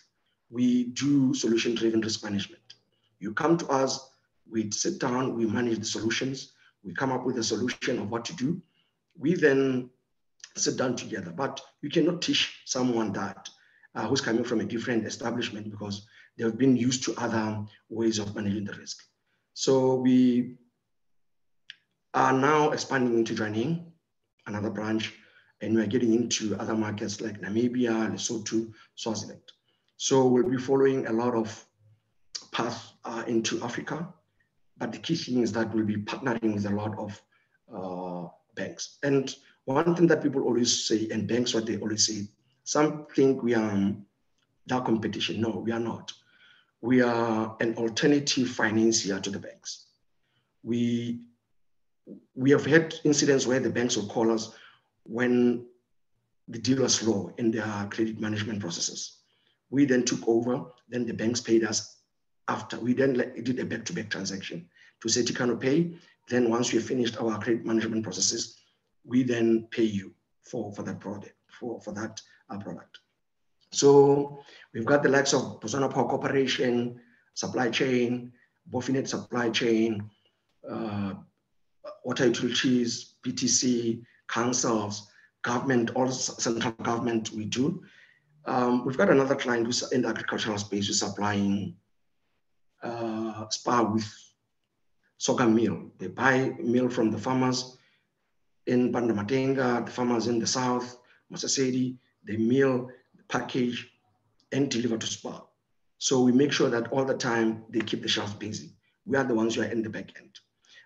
We do solution-driven risk management. You come to us, we sit down, we manage the solutions, we come up with a solution of what to do. We then sit down together, but you cannot teach someone that who's coming from a different establishment because they've been used to other ways of managing the risk. So we are now expanding into Jwaneng, another branch, and we're getting into other markets like Namibia, Lesotho, Swaziland. So we'll be following a lot of paths into Africa, but the key thing is that we'll be partnering with a lot of banks. And one thing that people always say, and banks, what they always say, some think we are their competition. No, we are not. We are an alternative financier to the banks. We have had incidents where the banks will call us when the deal was slow in their credit management processes. We then took over, then the banks paid us after. We then did a back-to-back transaction to say Tikano pay, Then once we've finished our credit management processes, we then pay you for that product, for that product. So we've got the likes of Botswana Power Corporation, supply chain, Bofinet supply chain, water utilities, PTC, councils, government, all central government we do. We've got another client who's in the agricultural space who's supplying SPAR with sorghum meal. They buy meal from the farmers in Pandamatenga, the farmers in the south, Masasedi, they meal, package, and deliver to SPAR. So we make sure that all the time they keep the shelves busy. We are the ones who are in the back end.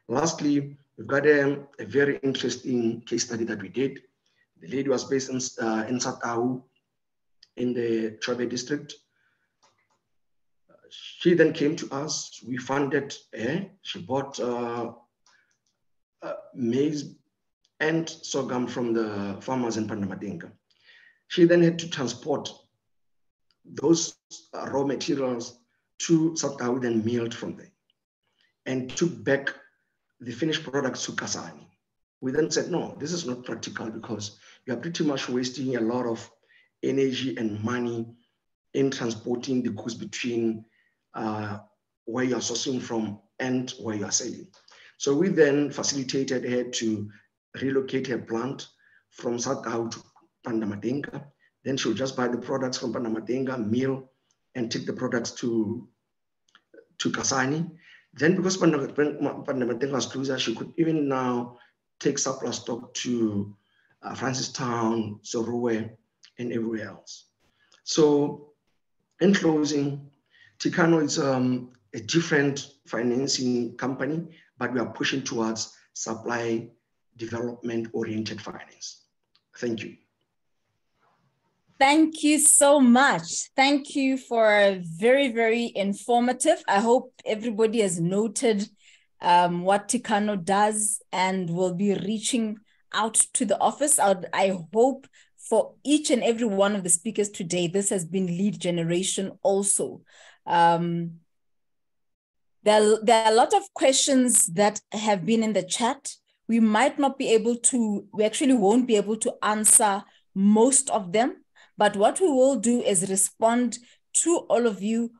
Lastly, we've got a very interesting case study that we did. The lady was based in Sakau in the Chobe district. She then came to us, we funded her. She bought maize and sorghum from the farmers in Pandamatenga. She then had to transport those raw materials to Sakau, then milled from there, and took back the finished products to Kasane. We then said, no, this is not practical because you are pretty much wasting a lot of energy and money in transporting the goods between where you are sourcing from and where you are selling. So we then facilitated her to relocate her plant from Sakau to Pandamatenga. Then she'll just buy the products from Pandamatenga, mill, and take the products to Kasane. Then because Pandamatenga was closer, she could even now take surplus stock to Francistown, Sorowe, and everywhere else. So in closing, Tikano is a different financing company, but we are pushing towards supply development oriented finance. Thank you. Thank you so much. Thank you for very, very informative. I hope everybody has noted what Tikano does and will be reaching out to the office. I hope for each and every one of the speakers today, this has been lead generation also. There are a lot of questions that have been in the chat. We might not be able to, we actually won't be able to answer most of them, but what we will do is respond to all of you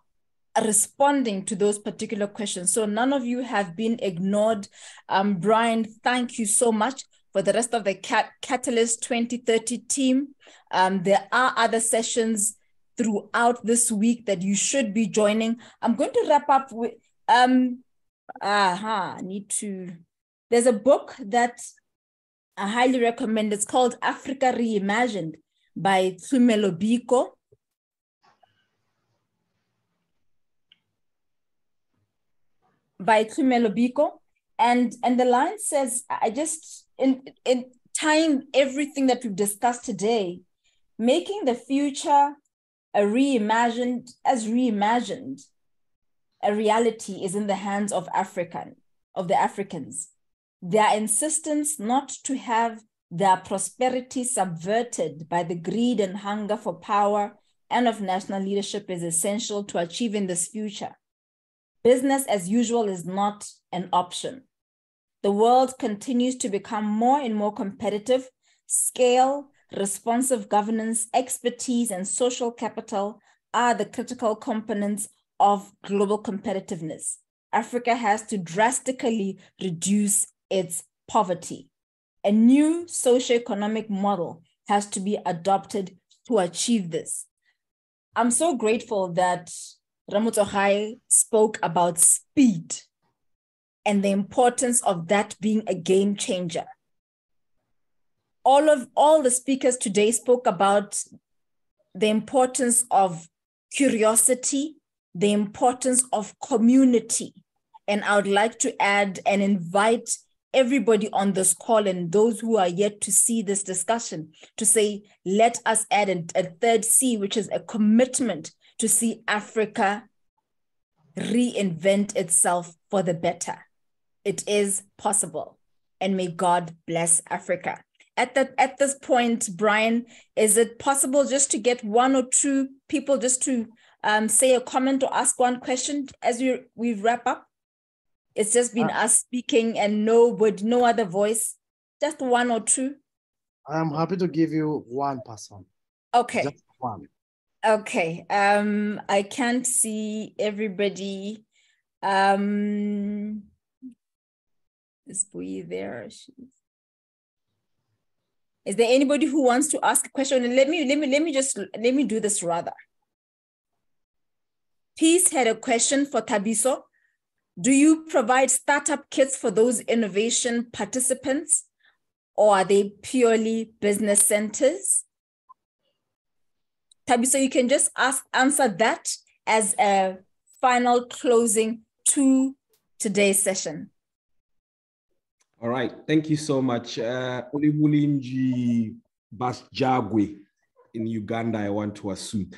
responding to those particular questions. So none of you have been ignored. Brian, thank you so much. For the rest of the Catalyst 2030 team, there are other sessions throughout this week that you should be joining. I'm going to wrap up with, there's a book that I highly recommend. It's called Africa Reimagined by Tumelo Biko. And the line says, in tying everything that we've discussed today, making the future a reimagined, a reality is in the hands of the Africans. Their insistence not to have their prosperity subverted by the greed and hunger for power and of national leadership is essential to achieving this future. Business as usual is not an option. The world continues to become more and more competitive. Scale, responsive governance, expertise, and social capital are the critical components of global competitiveness. Africa has to drastically reduce its poverty. A new socioeconomic model has to be adopted to achieve this. I'm so grateful that Ramotsogai spoke about speed and the importance of that being a game changer. All the speakers today spoke about the importance of curiosity, the importance of community. And I would like to add and invite everybody on this call and those who are yet to see this discussion to say, let us add a third C, which is a commitment to see Africa reinvent itself for the better. It is possible, and may God bless Africa. At this point, Brian, is it possible just to get one or two people just to say a comment or ask one question as we wrap up? It's just been us speaking and no other voice, just one or two. I am happy to give you one person. Okay. Just one. Okay. I can't see everybody. Is Bui there? Is there anybody who wants to ask a question? And let me do this rather. Peace had a question for Thabiso. Do you provide startup kits for those innovation participants, or are they purely business centers? Thabiso, you can just answer that as a final closing to today's session. All right, thank you so much. Ulibulinji Basjagwe in Uganda, I want to assume.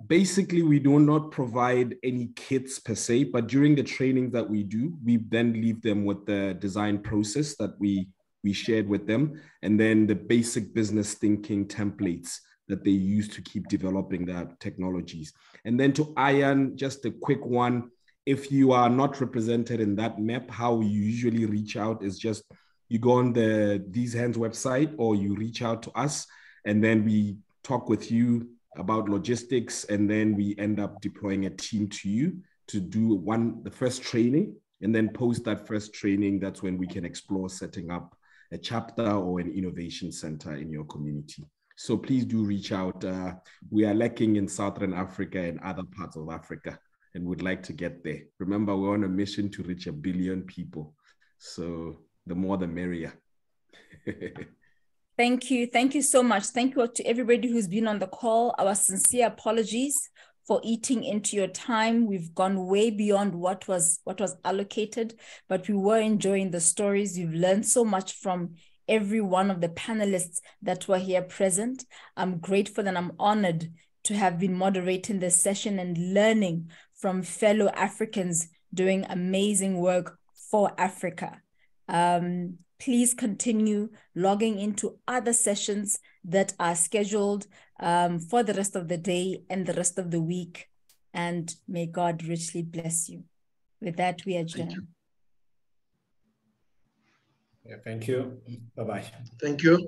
Basically, we do not provide any kits per se, but during the training that we do, we then leave them with the design process that we shared with them, and then the basic business thinking templates that they use to keep developing their technologies. And then to Ian, just a quick one. If you are not represented in that map, how you usually reach out is just you go on the These Hands website, or you reach out to us, and then we talk with you about logistics, and then we end up deploying a team to you to do the first training, and then post that first training, that's when we can explore setting up a chapter or an innovation center in your community. So please do reach out. We are lacking in Southern Africa and other parts of Africa, and would like to get there. Remember, we're on a mission to reach 1 billion people. So the more the merrier. Thank you. Thank you so much. Thank you to everybody who's been on the call. Our sincere apologies for eating into your time. We've gone way beyond what was allocated, but we were enjoying the stories. You've learned so much from every one of the panelists that were here present. I'm grateful and I'm honored to have been moderating this session and learning from fellow Africans doing amazing work for Africa. Please continue logging into other sessions that are scheduled for the rest of the day and the rest of the week. And may God richly bless you. With that, we adjourn. Yeah, thank you. Bye-bye. Thank you.